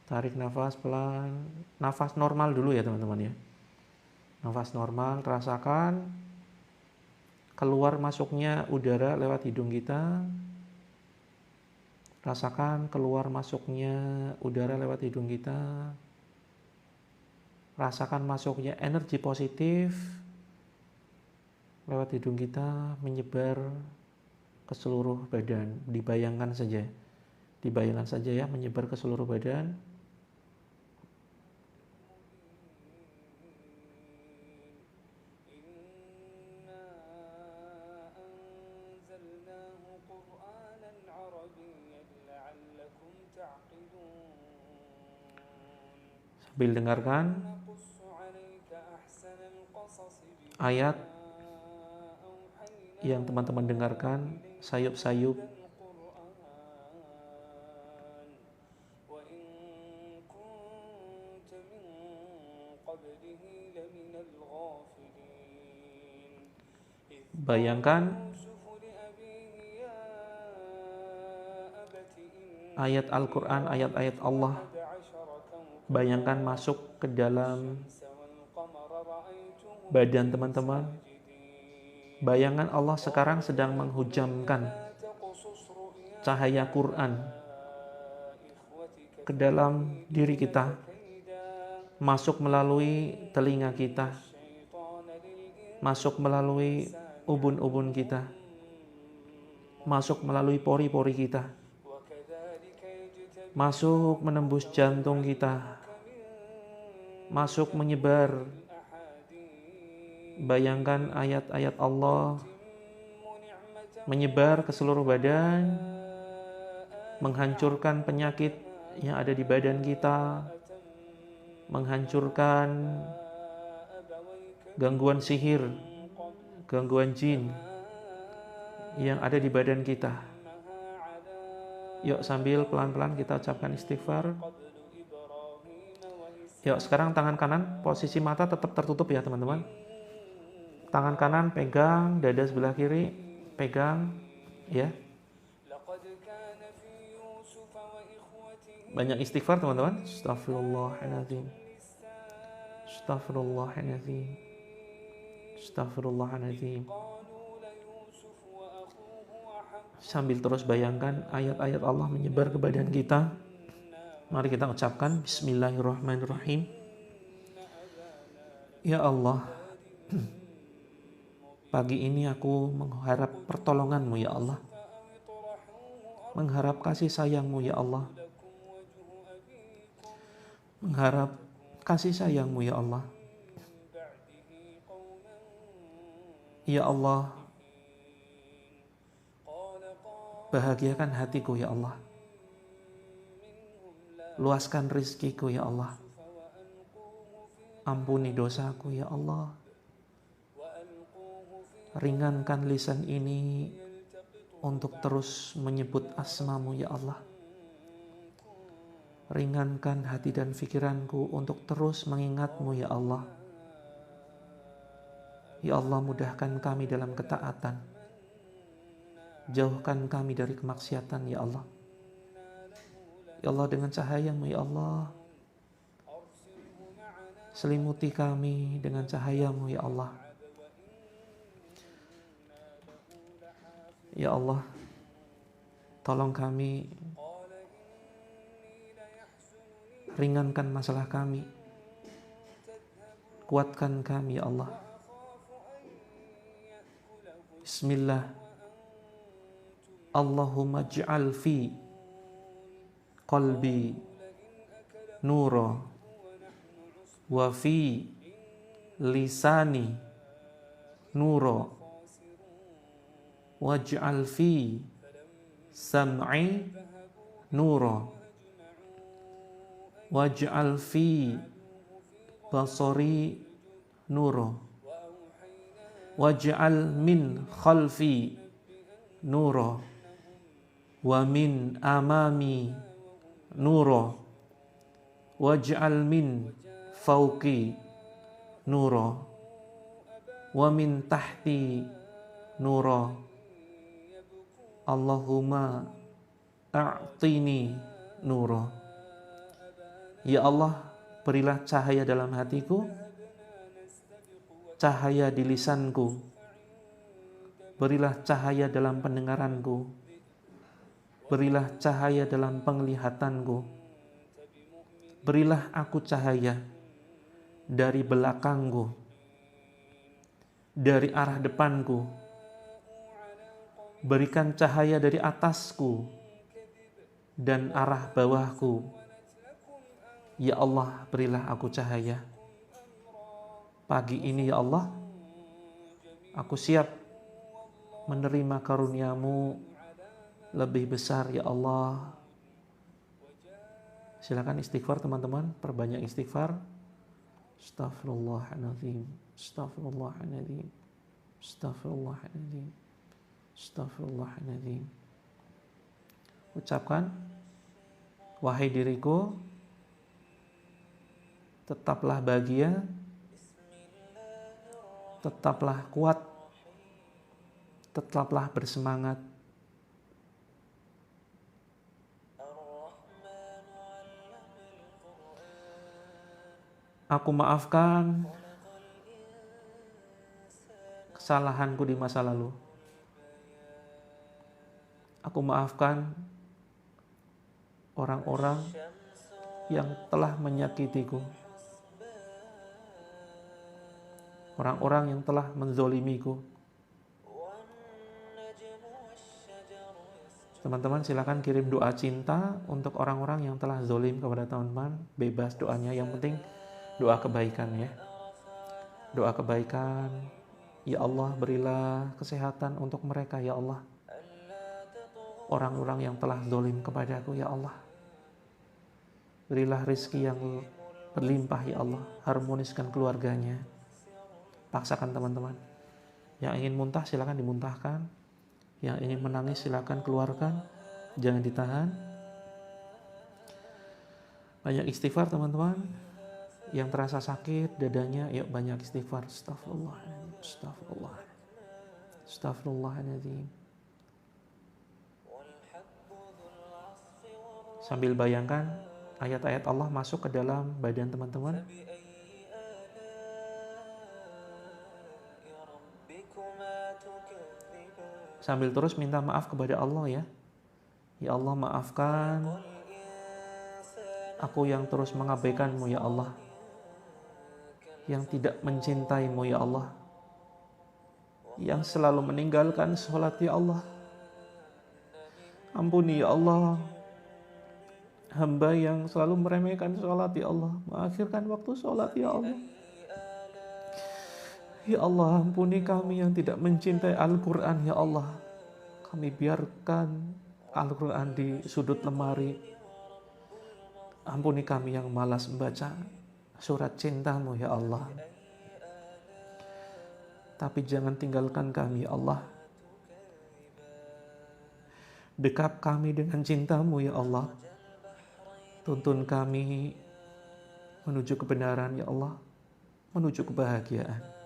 Tarik nafas pelan, nafas normal dulu ya teman-teman ya. Nafas normal, rasakan keluar masuknya udara lewat hidung kita. Rasakan keluar masuknya udara lewat hidung kita. Rasakan masuknya energi positif lewat hidung kita menyebar ke seluruh badan. Dibayangkan saja ya, menyebar ke seluruh badan. Sambil dengarkan ayat yang teman-teman dengarkan, sayup-sayup bayangkan ayat Al-Quran, ayat-ayat Allah, bayangkan masuk ke dalam badan teman-teman. Bayangan Allah sekarang sedang menghujamkan cahaya Quran ke dalam diri kita, masuk melalui telinga kita, masuk melalui ubun-ubun kita, masuk melalui pori-pori kita, masuk menembus jantung kita, masuk menyebar. Bayangkan ayat-ayat Allah menyebar ke seluruh badan, menghancurkan penyakit yang ada di badan kita, menghancurkan gangguan sihir, gangguan jin yang ada di badan kita. Yuk sambil pelan-pelan kita ucapkan istighfar. Yuk sekarang tangan kanan, posisi mata tetap tertutup ya teman-teman. Tangan kanan pegang dada sebelah kiri, pegang ya. Banyak istighfar teman-teman. Astaghfirullahaladzim. Astaghfirullahaladzim. Astaghfirullahaladzim. Sambil terus bayangkan ayat-ayat Allah menyebar ke badan kita. Mari kita ucapkan Bismillahirrahmanirrahim. Ya Allah, pagi ini aku mengharap pertolongan-Mu ya Allah. Mengharap kasih sayang-Mu ya Allah. Mengharap kasih sayang-Mu ya Allah. Ya Allah, bahagiakan hatiku ya Allah. Luaskan rizkiku ya Allah. Ampuni dosaku ya Allah. Ringankan lisan ini untuk terus menyebut asma-Mu ya Allah. Ringankan hati dan pikiranku untuk terus mengingat-Mu ya Allah. Ya Allah, mudahkan kami dalam ketaatan. Jauhkan kami dari kemaksiatan ya Allah. Ya Allah, dengan cahaya-Mu ya Allah, selimuti kami dengan cahaya-Mu ya Allah. Ya Allah, tolong kami, ringankan masalah kami, kuatkan kami ya Allah. Bismillah. Allahumma ij'al fi qalbi nura wa fi lisani nura waj'al fi sam'i nura waj'al fi basari nura waj'al min khalfi nura wa min amami nura waj'al min fauqi nura wa min tahti nura. Allahumma a'tini nura. Ya Allah, berilah cahaya dalam hatiku, cahaya di lisanku, berilah cahaya dalam pendengaranku, berilah cahaya dalam penglihatanku, berilah aku cahaya dari belakangku, dari arah depanku, berikan cahaya dari atasku dan arah bawahku. Ya Allah, berilah aku cahaya. Pagi ini ya Allah, aku siap menerima karuniamu lebih besar ya Allah. Silakan istighfar teman-teman, perbanyak istighfar. Astaghfirullahaladzim, astaghfirullahaladzim, astaghfirullahaladzim, astaghfirullahaladzim. Ucapkan, wahai diriku, tetaplah bahagia, tetaplah kuat, tetaplah bersemangat. Aku maafkan kesalahanku di masa lalu. Aku maafkan orang-orang yang telah menyakitiku, orang-orang yang telah menzolimiku. Teman-teman silakan kirim doa cinta untuk orang-orang yang telah zolim kepada teman-teman. Bebas doanya, yang penting doa kebaikan ya. Doa kebaikan. Ya Allah, berilah kesehatan untuk mereka ya Allah. Orang-orang yang telah zolim kepadaku ya Allah. Berilah rezeki yang berlimpah ya Allah. Harmoniskan keluarganya. Paksakan teman-teman. Yang ingin muntah silakan dimuntahkan. Yang ingin menangis silakan keluarkan. Jangan ditahan. Banyak istighfar teman-teman. Yang terasa sakit dadanya, yuk banyak istighfar. Astaghfirullahaladzim, astaghfirullahaladzim, astaghfirullahaladzim. Sambil bayangkan ayat-ayat Allah masuk ke dalam badan teman-teman. Sambil terus minta maaf kepada Allah ya. Ya Allah, maafkan aku yang terus mengabaikanmu ya Allah, yang tidak mencintaimu ya Allah, yang selalu meninggalkan sholat ya Allah. Ampuni ya Allah hamba yang selalu meremehkan sholat ya Allah, mengakhirkan waktu sholat ya Allah. Ya Allah, ampuni kami yang tidak mencintai Al-Quran ya Allah. Kami biarkan Al-Quran di sudut lemari. Ampuni kami yang malas membaca surat cintamu ya Allah. Tapi jangan tinggalkan kami ya Allah. Dekap kami dengan cintamu ya Allah. Tuntun kami menuju kebenaran ya Allah, menuju kebahagiaan.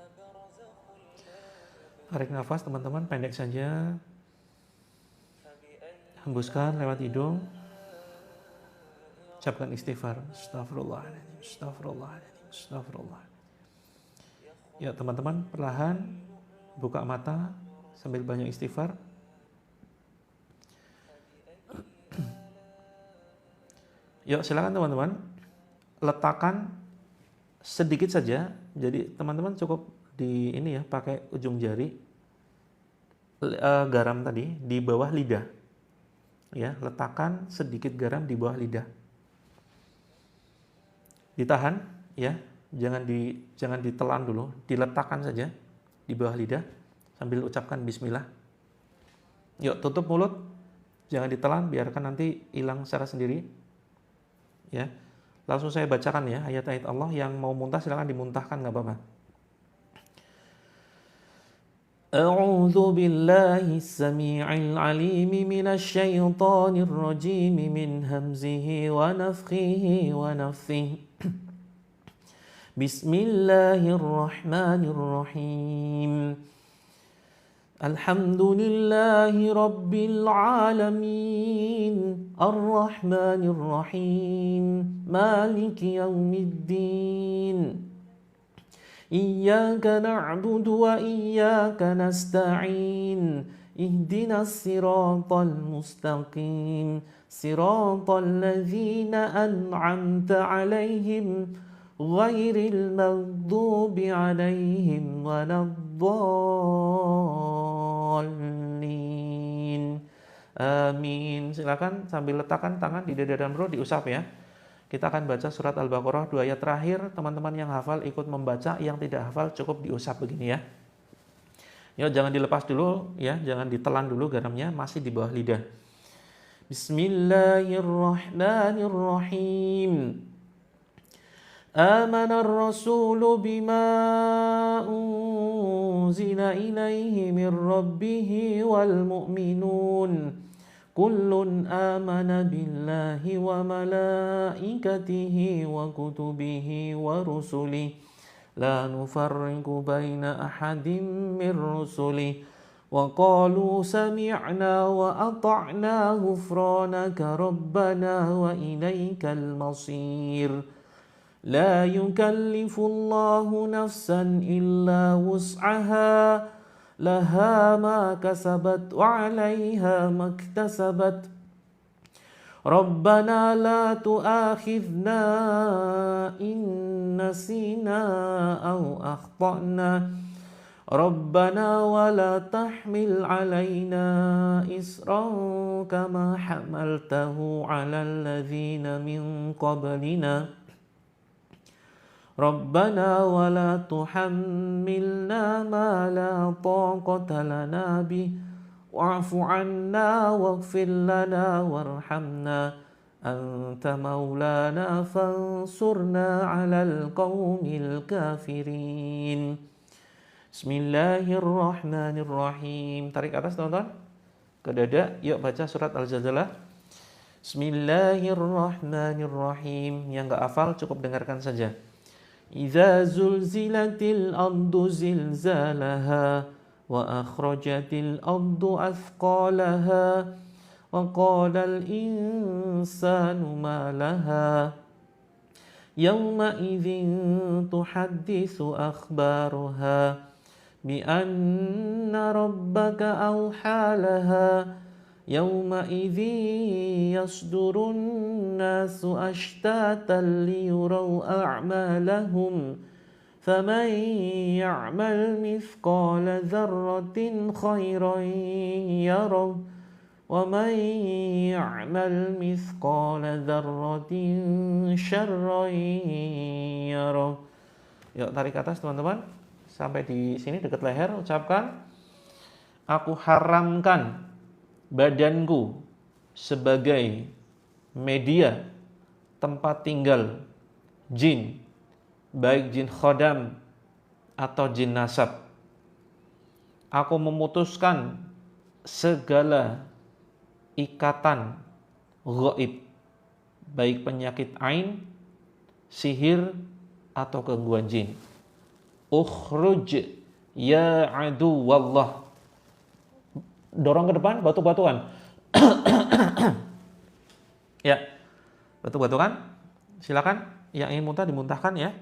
Tarik nafas teman-teman, pendek saja. Hembuskan lewat hidung. Ucapkan istighfar. Astaghfirullahaladzim, astaghfirullahaladzim, astaghfirullah. Ya teman-teman, perlahan buka mata sambil banyak istighfar. Yuk silakan teman-teman, letakkan sedikit saja. Jadi teman-teman cukup di ini ya, pakai ujung jari garam tadi di bawah lidah. Ya, letakkan sedikit garam di bawah lidah. Ditahan ya, jangan ditelan dulu, diletakkan saja di bawah lidah sambil ucapkan bismillah. Yuk tutup mulut, jangan ditelan, biarkan nanti hilang secara sendiri. Ya, langsung saya bacakan ya ayat-ayat Allah. Yang mau muntah silakan dimuntahkan, nggak apa-apa. A'udzu billahi as-sami'il 'alim minasy syaithanir rajim min hamzihi wa nafthihi wa nafthihi. Bismillahirrahmanirrahim. Alhamdulillahi Rabbil Alamin, Ar-Rahmanir Rahim, Maliki Yawmiddin. Iyyaka na'budu wa iyyaka nasta'in. Ihdinas siratal mustaqim, siratal ladzina an'amta 'alaihim ghairil maghdubi 'alaihim waladdallin. Amin. Silakan sambil letakkan tangan di dada dan perut diusap ya. Kita akan baca surat Al-Baqarah 2 ayat terakhir. Teman-teman yang hafal ikut membaca, yang tidak hafal cukup diusap begini ya. Ya, jangan dilepas dulu ya, jangan ditelan dulu garamnya, masih di bawah lidah. Bismillahirrahmanirrahim. Amanar rasulu bima unzila ilaihi min rabbihi wal mu'minun. Kullun amana billahi wa malaikatihi wa kutubihi wa rusulihi la nufarriqu baina ahadin min rusulihi wa qalu sami'na wa ata'na ghufranaka rabbana wa ilaikal masir. La yukallifullahu nafsan illa wus'aha laha ma kasabat wa 'alaiha maktasabat. Rabbana la tu'akhidna in nasina aw akhtana. Rabbana wa la tahmil 'alaina isran kama hamaltahu 'alal ladzina min qablina. Rabbana wa la tuhammilna ma la taqata lana bih wa'fu 'anna waghfir lana warhamna anta maulana fansurna 'alal qaumil kafirin. Bismillahirrahmanirrahim. Tarik atas teman-teman ke dada. Yuk baca surat Al-Zalzalah. Bismillahirrahmanirrahim. Yang enggak hafal cukup dengarkan saja. Idza zulzilatil ardu zilzalaha wa akhrajatil ardu athqalaha wa qalal insanu ma laha yawma idzin tuhadditsu akhbaruha bi anna rabbaka awha laha yawma idzin yasdurun nasu ashtatan liyuraw a'malahum faman ya'mal mithqala dzarratin khairan yarah wa man ya'mal mithqala dzarratin syarran yarah. Yuk tarik atas teman-teman sampai di sini dekat leher. Ucapkan, aku haramkan badanku sebagai media tempat tinggal jin, baik jin khodam atau jin nasab. Aku memutuskan segala ikatan ghaib, baik penyakit ain, sihir atau gangguan jin. Ukhruj ya adu wallah. Dorong ke depan, batuk-batukan. Ya, batuk-batukan. Silakan yang ingin muntah dimuntahkan ya.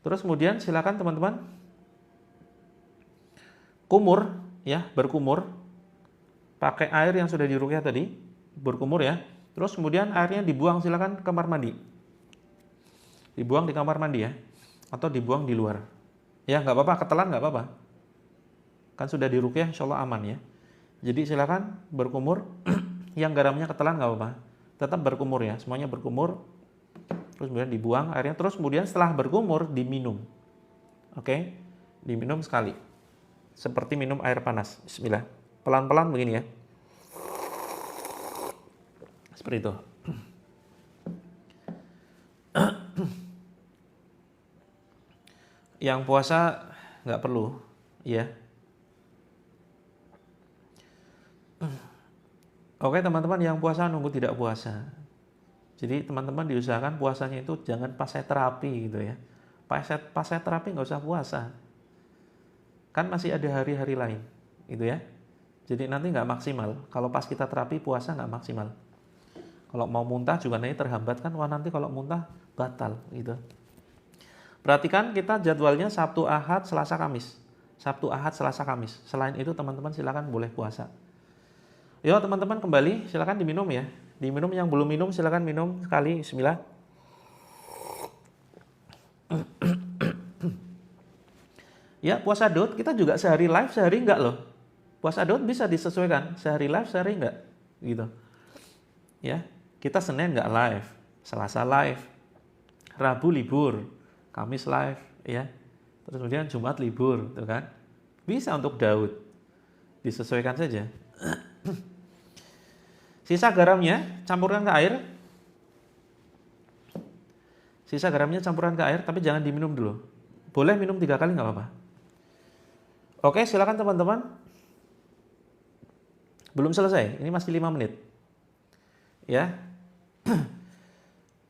Terus kemudian silakan teman-teman kumur ya, berkumur pakai air yang sudah diruqyah tadi, berkumur ya. Terus kemudian airnya dibuang, silakan ke kamar mandi. Dibuang di kamar mandi ya, atau dibuang di luar. Ya, nggak apa-apa, ketelan nggak apa-apa. Kan sudah diruqyah, insyaallah aman ya. Jadi silakan berkumur, yang garamnya ketelan nggak apa-apa, tetap berkumur ya, semuanya berkumur. Terus kemudian dibuang airnya, terus kemudian setelah berkumur diminum. Oke, diminum sekali, seperti minum air panas. Bismillah, pelan-pelan begini ya, seperti itu. Yang puasa nggak perlu, ya. Oke teman-teman, yang puasa nunggu tidak puasa. Jadi teman-teman diusahakan puasanya itu jangan pas saya terapi gitu ya. Pas saya terapi nggak usah puasa. Kan masih ada hari-hari lain, gitu ya. Jadi nanti nggak maksimal. Kalau pas kita terapi puasa nggak maksimal. Kalau mau muntah juga nanti terhambat kan. Wah nanti kalau muntah batal, gitu. Perhatikan kita jadwalnya Sabtu, Ahad, Selasa, Kamis. Sabtu, Ahad, Selasa, Kamis. Selain itu teman-teman silakan boleh puasa. Yuk teman-teman kembali, silakan diminum ya. Diminum, yang belum minum silakan minum sekali. Bismillah. Ya, puasa Daud kita juga sehari live, sehari enggak loh. Puasa Daud bisa disesuaikan, sehari live, sehari enggak, gitu. Ya, kita Senin enggak live, Selasa live, Rabu libur, Kamis live, ya. Terus kemudian Jumat libur, tuh kan? Bisa untuk Daud, disesuaikan saja. Sisa garamnya campurkan ke air. Sisa garamnya campuran ke air, tapi jangan diminum dulu. Boleh minum 3 kali nggak apa-apa. Oke, silakan teman-teman. Belum selesai, ini masih 5 menit. Ya.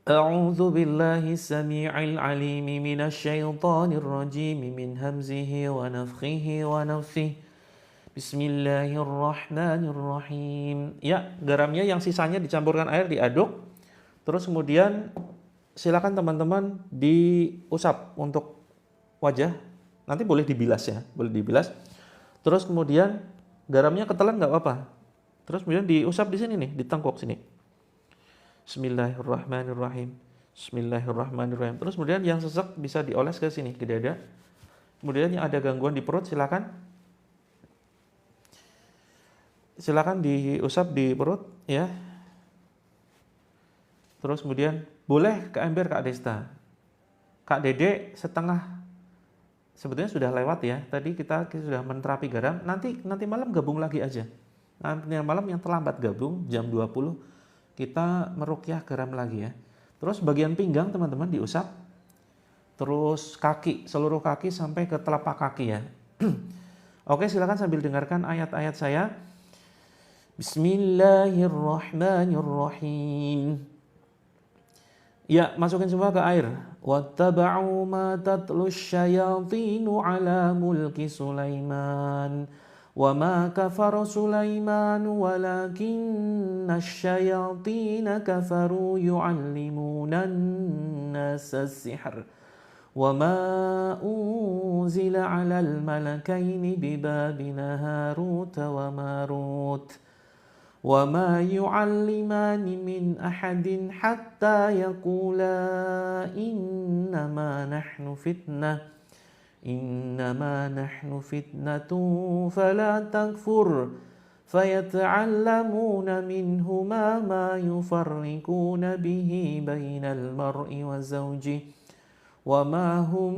A'udzu billahi samii'il 'aliim minasy syaithaanir rajiim min hamzihi wa nafthihi wa nafthihi. Bismillahirrahmanirrahim. Ya, garamnya yang sisanya dicampurkan air, diaduk. Terus kemudian silakan teman-teman diusap untuk wajah. Nanti boleh dibilas ya, boleh dibilas. Terus kemudian garamnya ketelan nggak apa-apa. Terus kemudian diusap di sini nih, di tengkuk sini. Bismillahirrahmanirrahim. Bismillahirrahmanirrahim. Terus kemudian yang sesek bisa dioles ke sini, ke dada. Kemudian yang ada gangguan di perut silakan diusap di perut ya. Terus kemudian boleh ke ember Kak Desta. Kak Dede setengah sebetulnya sudah lewat ya. Tadi kita sudah menterapi garam. Nanti malam gabung lagi aja. Nanti malam yang terlambat gabung jam 20 kita meruqyah garam lagi ya. Terus bagian pinggang teman-teman diusap. Terus kaki, seluruh kaki sampai ke telapak kaki ya. Oke, silakan sambil dengarkan ayat-ayat saya. Bismillahirrahmanirrahim. Ya, masukin semua ke air. Wattaba'u ma tatlus syayatinu ala mulki Sulaiman. Wa ma kafara Sulaiman walakinna syayatina kafaru yu'allimuna an-nasa as-sihr. Wa ma unzila 'alal malakaini bi Babila Harut wa Marut. وَمَا يُعَلِّمَانِ مِنْ أَحَدٍ حَتَّى يَقُولَا إِنَّمَا نَحْنُ فِتْنَةٌ فَلَا تَكْفُرْ فَيَتَعَلَّمُونَ مِنْهُمَا مَا يُفَرِّقُونَ بِهِ بَيْنَ الْمَرْءِ وَزَوْجِهِ وَمَا هُمْ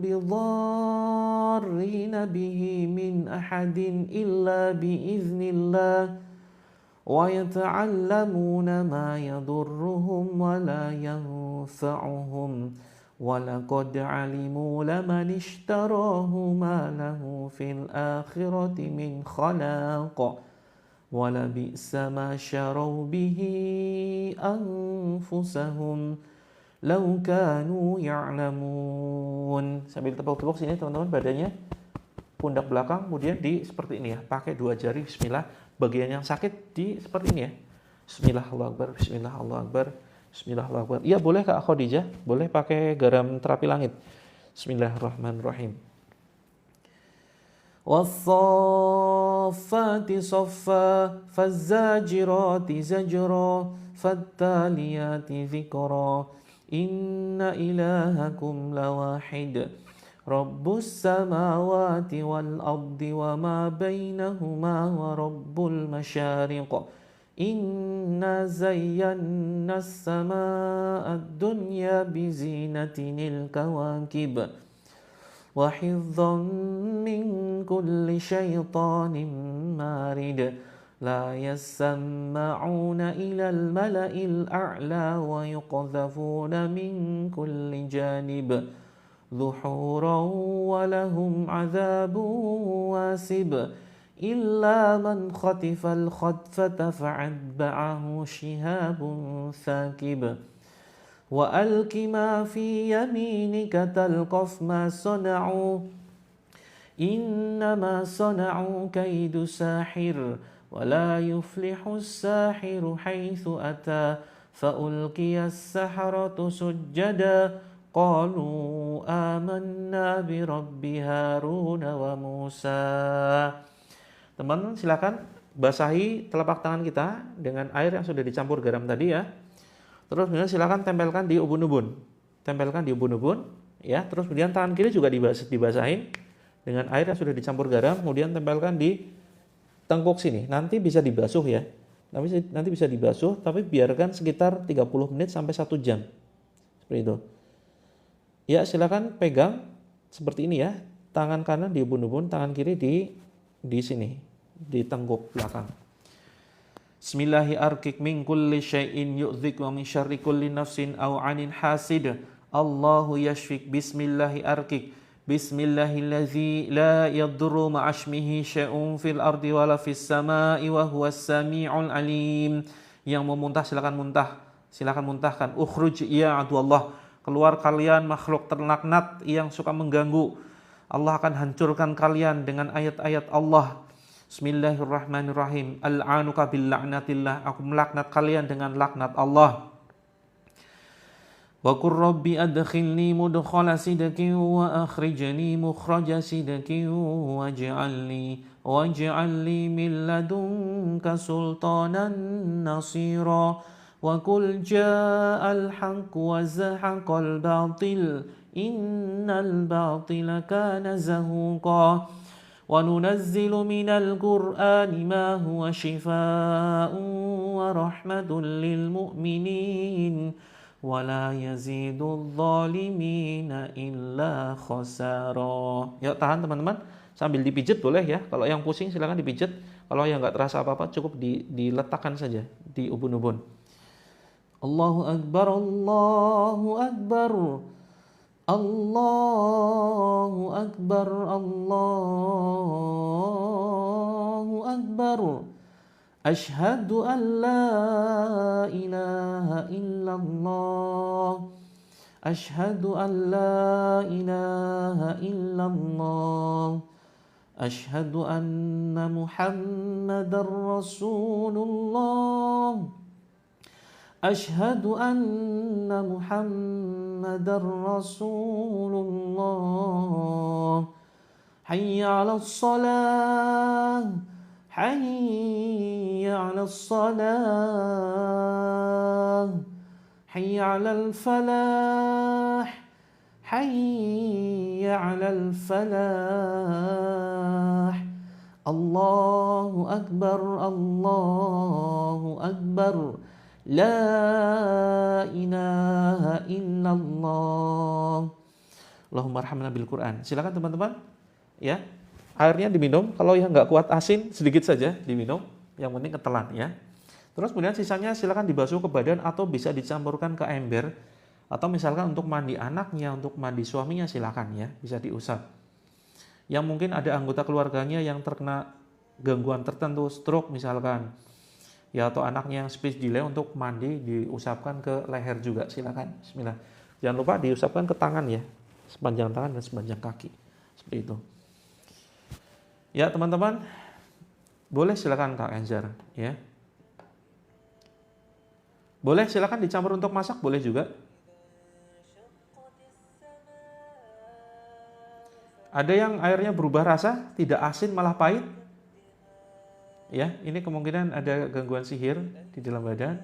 بِضَارِّينَ بِهِ مِنْ أَحَدٍ إِلَّا بِإِذْنِ اللَّهِ وَيَتَعَلَّمُونَ مَا يَضُرُّهُمْ وَلَا يَنفَعُهُمْ وَلَقَدْ عَلِمُوا لَمَنِ اشْتَرَاهُ مَا لَهُ فِي الْآخِرَةِ مِنْ خَلَاقٍ وَلَبِئْسَ مَا شَرَوْا بِهِ أَنفُسَهُمْ لَوْ كَانُوا يَعْلَمُونَ. Sambil tepuk-tepuk sini teman-teman badannya, pundak belakang, kemudian seperti ini ya, pakai 2 jari. Bismillah. Bagian yang sakit seperti ini ya. Bismillah, Allahu Akbar, Bismillah, Allahu Akbar, Bismillah, Allahu Akbar. Iya boleh Kak Khadijah, boleh pakai garam terapi langit. Bismillahirrahmanirrahim. Was-saffati saffa, faz-zajirati zajra, fat-taliyati dzikra. Inna ilahakum lawahid. Rabbus samawati wal ardi wa ma bainahuma wa rabbul masyariq. Inna zayyana as-samaa'a ad-dunya bi zinatinil kawakib wa hifdhan min kulli syaitanin marid. La yasma'una ila al-mala'il a'la wa yuqdhafuna min kulli janib. ظُحُورًا وَلَهُمْ عَذَابٌ وَاسِبٌ إِلَّا مَنْ خَطِفَ الْخَطْفَةَ فَأَتْبَعَهُ شِهَابٌ ثَاقِبٌ وألق ما في يمينك تلقف ما صنعوا إنما صنعوا كيد ساحر ولا يفلح الساحر حيث أتى فألقي السحرة سجدا قالوا آمنا برب هارون وموسى. Teman-teman silakan basahi telapak tangan kita dengan air yang sudah dicampur garam tadi ya. Terus kemudian silakan tempelkan di ubun-ubun. Tempelkan di ubun-ubun ya. Terus kemudian tangan kiri juga dibasahin dengan air yang sudah dicampur garam, kemudian tempelkan di tengkuk sini. Nanti bisa dibasuh ya. Nanti bisa dibasuh, tapi biarkan sekitar 30 menit sampai 1 jam. Seperti itu. Ya, silakan pegang seperti ini ya. Tangan kanan di ubun-ubun, tangan kiri di sini, di tengkuk belakang. Bismillahi arkik min kulli syai'in yu'dhik wa min syarri kulli nafsin aw 'anin hasid. Allahu yashfik. Bismillahi arkik. Bismillahillazi la yadurru ma'ashmihi syai'un fil ardi wala fis sama'i wa huwas sami'ul alim. Yang mau muntah silakan muntah. Silakan muntahkan. Ukhruj ya aduallah. Keluar kalian makhluk terlaknat yang suka mengganggu. Allah akan hancurkan kalian dengan ayat-ayat Allah. Bismillahirrahmanirrahim. Al'anuka bil la'natillah. Aku melaknat kalian dengan laknat Allah. Wa qur rabbi adkhilni mudkhala sidqin wa akhrijni mukhraja sidqin waj'alni min ladunka sultanan nasira. Wa qul ja'al haqq wa zahaqal batil innal batila kana zahuqa. وَنُنَزِّلُ مِنَ الْقُرْآنِ مَا هُوَ شِفَاءٌ وَرَحْمَةٌ لِلْمُؤْمِنِينَ وَلَا يَزِيدُ الظَّالِمِينَ إِلَّا خَسَارًا. Yuk tahan teman-teman, sambil dipijit boleh ya. Kalau yang pusing silakan dipijit. Kalau yang nggak terasa apa-apa cukup diletakkan saja di ubun-ubun. Allahu Akbar, Allahu Akbar. Allahu Akbar, Allahu Akbar. Ashhadu an la ilaha illallah. Ashhadu an la ilaha illallah. Ashhadu anna Muhammadar Rasulullah. Ashhadu anna Muhammadar Rasulullah. Hayya 'alas shalah. Hayya 'alas salah. Hayya 'alal falah. Hayya 'alal falah. Allahu Akbar, Allahu Akbar. La ilaha illallah. Allahumma arhamna bil Quran. Silakan teman-teman ya. Airnya diminum, kalau yang nggak kuat asin sedikit saja diminum, yang penting ketelan ya. Terus kemudian sisanya silakan dibasuh ke badan atau bisa dicampurkan ke ember, atau misalkan untuk mandi anaknya, untuk mandi suaminya silakan ya, bisa diusap. Yang mungkin ada anggota keluarganya yang terkena gangguan tertentu, stroke misalkan, ya atau anaknya yang speech delay, untuk mandi diusapkan ke leher juga silakan. Bismillah. Jangan lupa diusapkan ke tangan ya, sepanjang tangan dan sepanjang kaki. Seperti itu. Ya teman-teman, boleh silakan Kak Enzar ya. Boleh silakan dicampur untuk masak, boleh juga. Ada yang airnya berubah rasa, tidak asin malah pahit. Ya, ini kemungkinan ada gangguan sihir di dalam badan.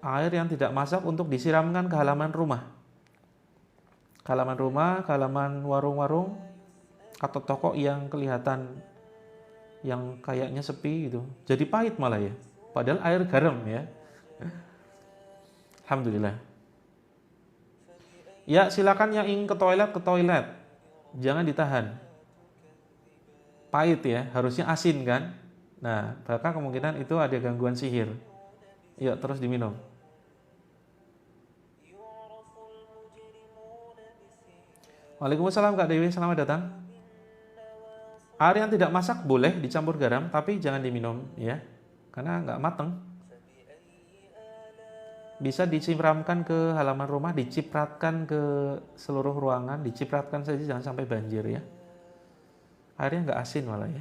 Air yang tidak masak untuk disiramkan ke halaman rumah. Halaman rumah, halaman warung-warung, atau toko yang kelihatan yang kayaknya sepi gitu. Jadi pahit malah ya. Padahal air garam ya. Alhamdulillah. Ya, silakan yang ingin ke toilet. Jangan ditahan. Pahit ya, harusnya asin kan. Nah, bahkan kemungkinan itu ada gangguan sihir. Yuk, terus diminum. Waalaikumsalam Kak Dewi, selamat datang. Air yang tidak masak boleh dicampur garam, tapi jangan diminum ya, karena nggak mateng. bisa disiramkan ke halaman rumah, dicipratkan ke seluruh ruangan, dicipratkan saja jangan sampai banjir ya. Airnya nggak asin malah ya.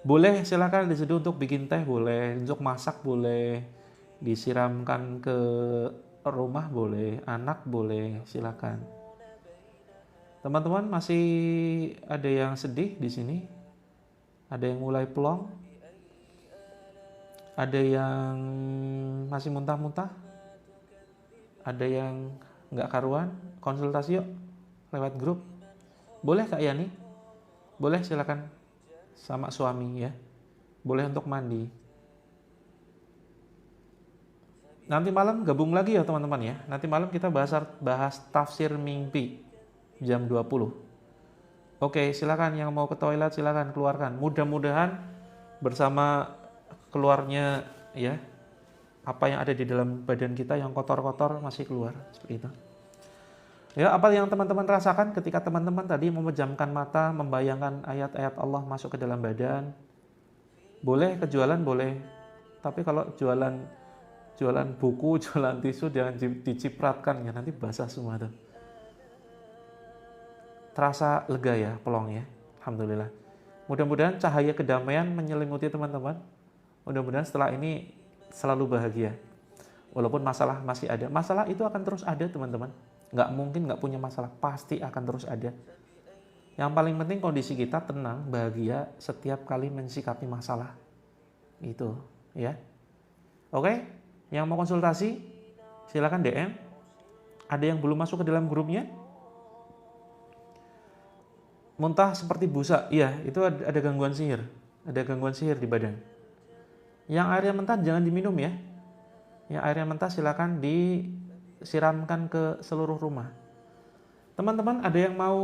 Boleh silakan diseduh untuk bikin teh boleh, untuk masak boleh, disiramkan ke rumah boleh, anak boleh, silakan. Teman-teman masih ada yang sedih di sini? Ada yang mulai plong? Ada yang masih muntah-muntah? Ada yang nggak karuan? Konsultasi yuk lewat grup. Boleh Kak Yani? Boleh silakan sama suami ya. Boleh untuk mandi. Nanti malam gabung lagi ya teman-teman ya. Nanti malam kita bahas tafsir mimpi jam 20. Oke, silakan yang mau ke toilet silakan keluarkan. Mudah-mudahan bersama keluarnya ya apa yang ada di dalam badan kita yang kotor-kotor masih keluar seperti itu. Ya, apa yang teman-teman rasakan ketika teman-teman tadi memejamkan mata, membayangkan ayat-ayat Allah masuk ke dalam badan? Boleh kejualan boleh. Tapi kalau jualan buku, jualan tisu jangan dicipratkan ya, nanti basah semua tuh. Terasa lega ya, pelong ya. Alhamdulillah. Mudah-mudahan cahaya kedamaian menyelimuti teman-teman. Mudah-mudahan setelah ini selalu bahagia. Walaupun masalah masih ada. Masalah itu akan terus ada teman-teman. Nggak mungkin nggak punya masalah. Pasti akan terus ada. Yang paling penting kondisi kita tenang, bahagia setiap kali mensikapi masalah. Itu ya. Oke? Yang mau konsultasi silakan DM. Ada yang belum masuk ke dalam grupnya? Muntah seperti busa. Iya, itu ada gangguan sihir. Ada gangguan sihir di badan. Yang airnya mentah jangan diminum ya. Yang airnya mentah silakan disiramkan ke seluruh rumah. Teman-teman ada yang mau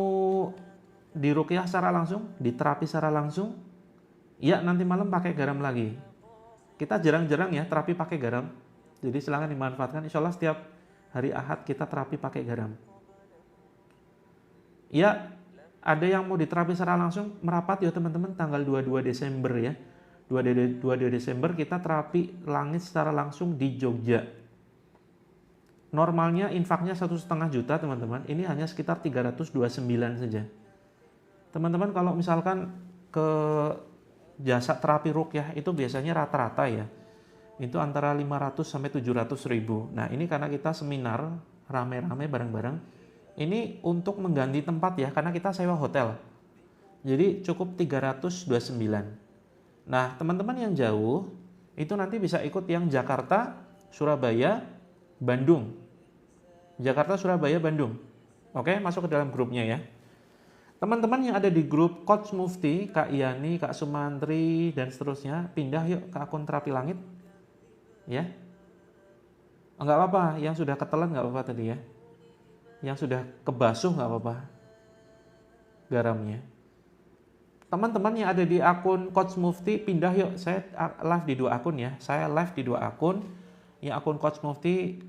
diruqyah secara langsung, diterapi secara langsung? Ya, nanti malam pakai garam lagi. Kita jarang-jarang ya terapi pakai garam. Jadi silakan dimanfaatkan. Insya Allah setiap hari Ahad kita terapi pakai garam. Ya, ada yang mau diterapi secara langsung merapat ya teman-teman tanggal 22 Desember ya. 22 Desember kita terapi langit secara langsung di Jogja. Normalnya infaknya 1,5 juta teman-teman. Ini hanya sekitar 329 saja. Teman-teman kalau misalkan ke jasa terapi ruqyah itu biasanya rata-rata ya. Itu antara 500 sampai 700 ribu. Nah ini karena kita seminar rame-rame bareng-bareng. Ini untuk mengganti tempat ya karena kita sewa hotel. Jadi cukup 329. Nah, teman-teman yang jauh itu nanti bisa ikut yang Jakarta, Surabaya, Bandung. Jakarta, Surabaya, Bandung. Oke, masuk ke dalam grupnya ya. Teman-teman yang ada di grup Coach Mufti, Kak Yani, Kak Sumantri, dan seterusnya, pindah yuk ke akun Terapi Langit. Ya. Enggak apa-apa, yang sudah ketelan enggak apa-apa tadi ya. Yang sudah kebasuh enggak apa-apa garamnya. Teman-teman yang ada di akun Coach Mufti pindah yuk. Saya live di 2 akun ya. Saya live di 2 akun. Yang akun Coach Mufti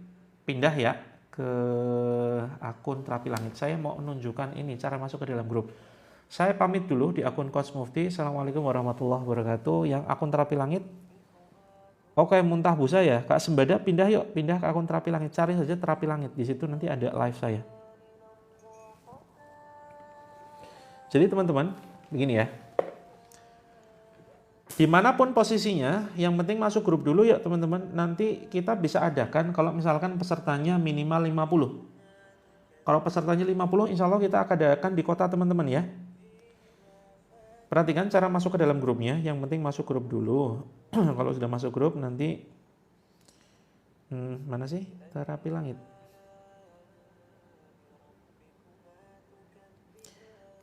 pindah ya ke akun Terapi Langit. Saya mau menunjukkan ini cara masuk ke dalam grup. Saya pamit dulu di akun Coach Mufti. Assalamualaikum warahmatullahi wabarakatuh. Yang akun Terapi Langit. Oke, muntah busa ya. Kak Sembada pindah yuk. Pindah ke akun Terapi Langit. Cari saja Terapi Langit. Di situ nanti ada live saya. Jadi teman-teman, begini ya. Dimanapun posisinya, yang penting masuk grup dulu ya teman-teman. Nanti kita bisa adakan kalau misalkan pesertanya minimal 50. Kalau pesertanya 50, insya Allah kita akan adakan di kota teman-teman ya. Perhatikan cara masuk ke dalam grupnya. Yang penting masuk grup dulu. Kalau sudah masuk grup nanti mana sih Terapi Langit?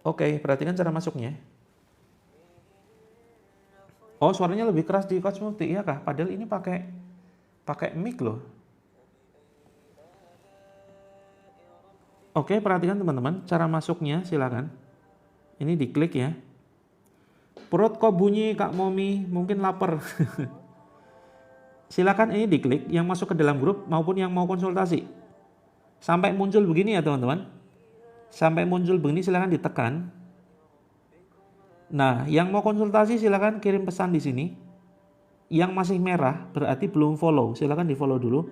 Oke, perhatikan cara masuknya. Oh, suaranya lebih keras di Coach Mufti, iya kah? Padahal ini pakai mic loh. Oke, perhatikan teman-teman, cara masuknya silakan. Ini diklik ya. Perut kok bunyi Kak Momi, mungkin lapar. Silakan ini diklik yang masuk ke dalam grup maupun yang mau konsultasi. Sampai muncul begini ya teman-teman. Sampai muncul begini silakan ditekan. Nah, yang mau konsultasi silakan kirim pesan di sini. Yang masih merah berarti belum follow, silakan di follow dulu.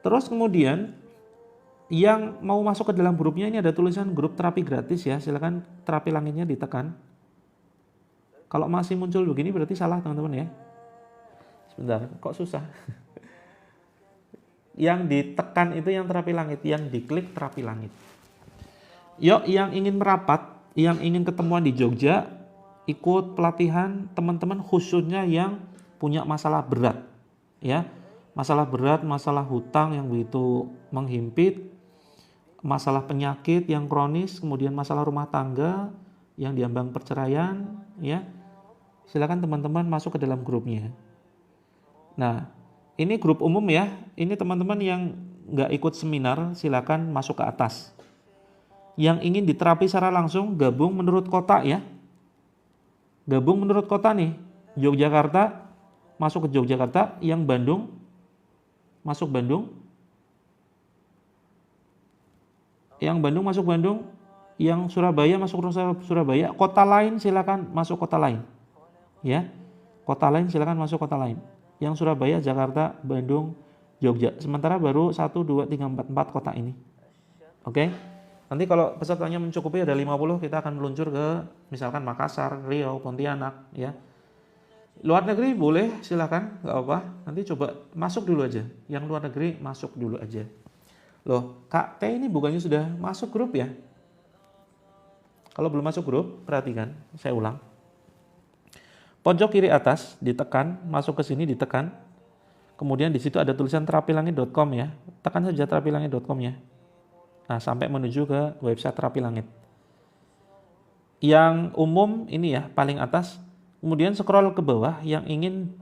Terus kemudian yang mau masuk ke dalam grupnya, ini ada tulisan grup terapi gratis ya, silakan terapi langitnya ditekan. Kalau masih muncul begini berarti salah teman-teman ya. Sebentar, kok susah. Yang ditekan itu yang terapi langit, yang diklik terapi langit. Yuk, yang ingin merapat, yang ingin ketemuan di Jogja, ikut pelatihan teman-teman khususnya yang punya masalah berat, ya, masalah berat, masalah hutang yang begitu menghimpit, masalah penyakit yang kronis, kemudian masalah rumah tangga yang diambang perceraian, ya, silakan teman-teman masuk ke dalam grupnya. Nah, ini grup umum ya, ini teman-teman yang nggak ikut seminar silakan masuk ke atas. Yang ingin diterapi secara langsung gabung menurut kota ya, gabung menurut kota nih, Yogyakarta masuk ke Yogyakarta, yang Bandung masuk Bandung, yang Bandung masuk Bandung, yang Surabaya masuk Surabaya, kota lain silakan masuk kota lain, ya, kota lain silakan masuk kota lain, yang Surabaya, Jakarta, Bandung, Jogja. Sementara baru 1, 2, 3, 4 kota ini, oke. Nanti kalau pesertanya mencukupi ada 50, kita akan meluncur ke misalkan Makassar, Riau, Pontianak, ya. Luar negeri boleh, silakan, nggak apa. Nanti coba masuk dulu aja. Yang luar negeri masuk dulu aja. Loh, Kak T ini bukannya sudah masuk grup ya? Kalau belum masuk grup, perhatikan, saya ulang. Pojok kiri atas ditekan, masuk ke sini ditekan. Kemudian di situ ada tulisan terapilangit.com ya. Tekan saja terapilangit.com ya. Nah, sampai menuju ke website Terapi Langit. Yang umum ini ya, paling atas. Kemudian scroll ke bawah yang ingin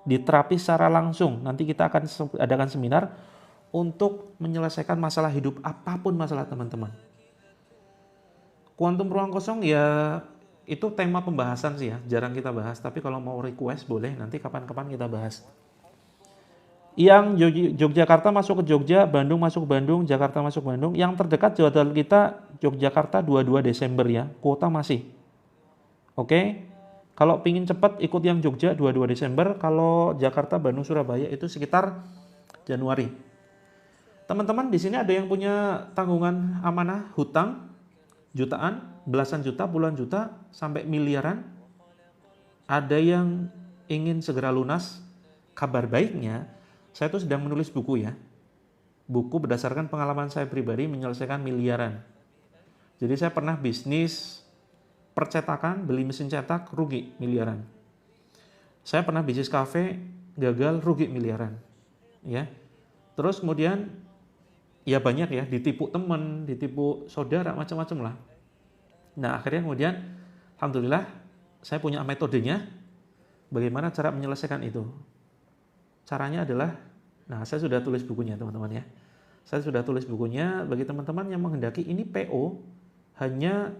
diterapi secara langsung. Nanti kita akan adakan seminar untuk menyelesaikan masalah hidup, apapun masalah teman-teman. Kuantum ruang kosong ya itu tema pembahasan sih ya, jarang kita bahas. Tapi kalau mau request boleh, nanti kapan-kapan kita bahas. Yang Yogyakarta masuk ke Jogja, Bandung masuk ke Bandung, Jakarta masuk ke Bandung. Yang terdekat jadwal kita Yogyakarta 22 Desember ya, kuota masih. Oke. Kalau pingin cepat ikut yang Jogja 22 Desember, kalau Jakarta, Bandung, Surabaya itu sekitar Januari. Teman-teman di sini ada yang punya tanggungan amanah hutang jutaan, belasan juta, puluhan juta, sampai miliaran. Ada yang ingin segera lunas. Kabar baiknya, saya tuh sedang menulis buku ya. Buku berdasarkan pengalaman saya pribadi menyelesaikan miliaran. Jadi saya pernah bisnis percetakan, beli mesin cetak, rugi miliaran. Saya pernah bisnis kafe, gagal, rugi miliaran. Ya. Terus kemudian ya banyak ya, ditipu teman, ditipu saudara, macam-macam lah. Nah, akhirnya kemudian alhamdulillah saya punya metodenya bagaimana cara menyelesaikan itu. Caranya adalah, nah saya sudah tulis bukunya teman-teman ya. Saya sudah tulis bukunya bagi teman-teman yang menghendaki ini PO hanya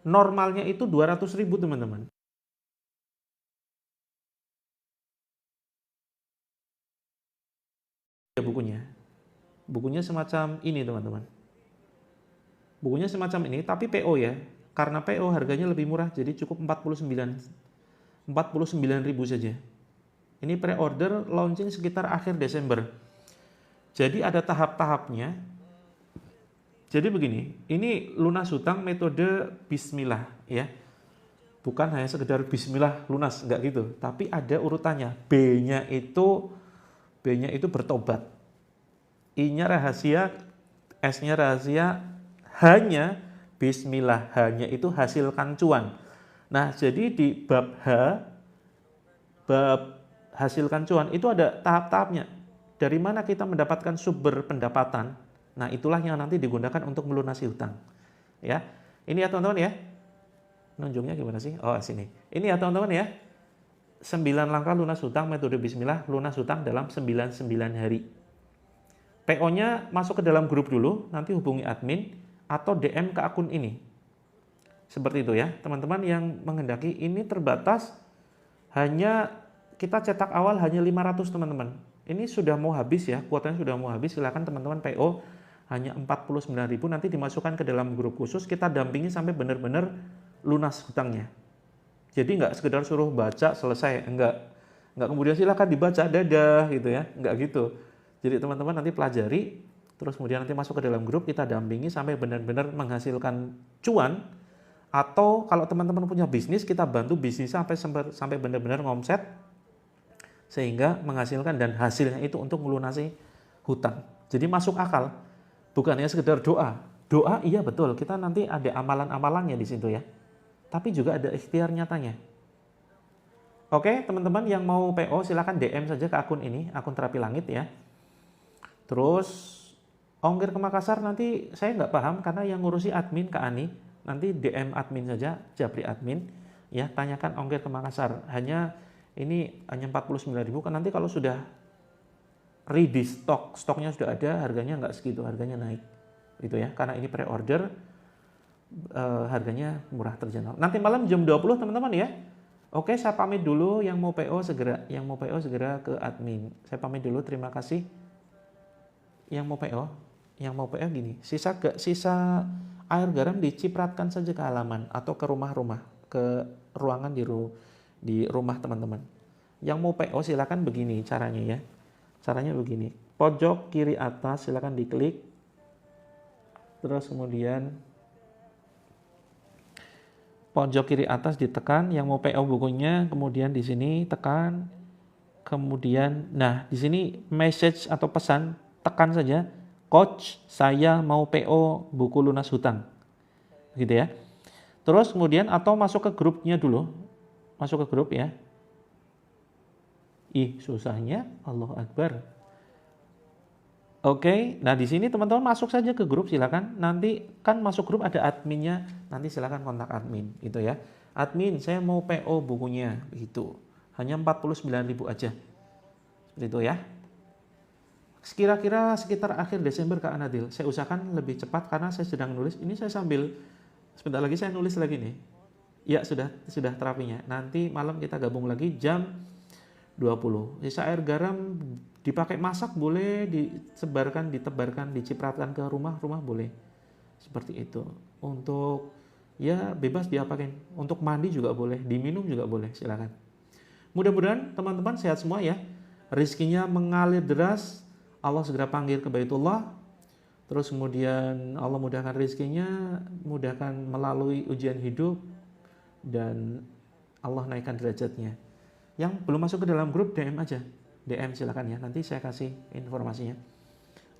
normalnya itu 200.000 teman-teman. Ya bukunya. Bukunya semacam ini teman-teman. Bukunya semacam ini tapi PO ya. Karena PO harganya lebih murah jadi cukup 49.000 saja. Ini pre-order launching sekitar akhir Desember. Jadi ada tahap-tahapnya. Jadi begini, ini lunas hutang metode bismillah ya. Bukan hanya sekedar bismillah lunas, enggak gitu. Tapi ada urutannya. B-nya itu bertobat. I-nya rahasia, S-nya rahasia, H-nya bismillah, H-nya itu hasilkan cuan. Nah, jadi di bab H, bab hasilkan cuan itu ada tahap-tahapnya. Dari mana kita mendapatkan sumber pendapatan? Nah, itulah yang nanti digunakan untuk melunasi hutang. Ya. Ini ya teman-teman ya. Nunjuknya gimana sih? Oh, sini. Ini ya teman-teman ya. 9 langkah lunas hutang metode bismillah, lunas hutang dalam 99 hari. PO-nya masuk ke dalam grup dulu, nanti hubungi admin atau DM ke akun ini. Seperti itu ya. Teman-teman yang menghendaki ini terbatas, hanya kita cetak awal hanya 500 teman-teman. Ini sudah mau habis ya, kuotanya sudah mau habis. Silakan teman-teman PO hanya 49.000 nanti dimasukkan ke dalam grup khusus, kita dampingi sampai benar-benar lunas hutangnya. Jadi nggak sekedar suruh baca selesai, enggak. Nggak kemudian silakan dibaca dadah gitu ya, nggak gitu. Jadi teman-teman nanti pelajari, terus kemudian nanti masuk ke dalam grup, kita dampingi sampai benar-benar menghasilkan cuan. Atau kalau teman-teman punya bisnis, kita bantu bisnis sampai benar-benar ngomset sehingga menghasilkan, dan hasilnya itu untuk melunasi hutang. Jadi masuk akal, bukan hanya sekedar doa. Doa iya betul, kita nanti ada amalan-amalannya di situ ya. Tapi juga ada ikhtiar nyatanya. Oke, teman-teman yang mau PO silakan DM saja ke akun ini, akun Terapi Langit ya. Terus ongkir ke Makassar nanti saya nggak paham karena yang ngurusi admin Kak Ani. Nanti DM admin saja, Japri admin ya, tanyakan ongkir ke Makassar. Ini hanya 49.000 kan, nanti kalau sudah ready stoknya sudah ada, harganya nggak segitu, harganya naik gitu ya, karena ini pre-order, harganya murah terjangkau. Nanti malam jam 20 teman-teman ya. Oke, saya pamit dulu, yang mau PO segera ke admin. Saya pamit dulu, terima kasih. Yang mau PO gini, sisa air garam dicipratkan saja ke halaman atau ke rumah-rumah, ke ruangan di rumah teman-teman. Yang mau PO silakan begini caranya ya. Caranya begini. Pojok kiri atas silakan diklik. Terus kemudian pojok kiri atas ditekan, yang mau PO bukunya, kemudian di sini tekan. Kemudian nah, di sini message atau pesan, tekan saja. Coach, saya mau PO buku lunas hutang. Gitu ya. Terus kemudian atau masuk ke grupnya dulu. Masuk ke grup ya. Susahnya, Allahu Akbar. Oke, nah di sini teman-teman masuk saja ke grup silakan. Nanti kan masuk grup ada adminnya, nanti silakan kontak admin gitu ya. Admin, saya mau PO bukunya gitu. Hanya 49.000 aja. Seperti itu ya. Kira-kira sekitar akhir Desember Kak Anadil. Saya usahakan lebih cepat karena saya sedang nulis. Ini saya sambil sebentar lagi saya nulis lagi nih. Ya, sudah terapinya. Nanti malam kita gabung lagi jam 20. Sisa air garam dipakai masak boleh, ditebarkan, dicipratkan ke rumah boleh. Seperti itu. Untuk ya bebas diapain. Untuk mandi juga boleh, diminum juga boleh, silakan. Mudah-mudahan teman-teman sehat semua ya. Rizkinya mengalir deras, Allah segera panggil ke Baitullah. Terus kemudian Allah mudahkan rizkinya, mudahkan melalui ujian hidup, dan Allah naikkan derajatnya. Yang belum masuk ke dalam grup DM aja, DM silakan ya, nanti saya kasih informasinya.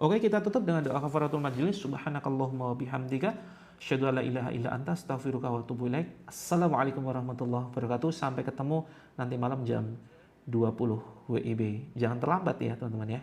Oke, kita tutup dengan doa kafaratul majlis. Subhanakallahumma wa bihamdika asyhadu an la ilaha illa anta astaghfiruka wa atubu ilaik. Assalamualaikum warahmatullahi wabarakatuh. Sampai ketemu nanti malam jam 20 WIB. Jangan terlambat ya teman-teman ya.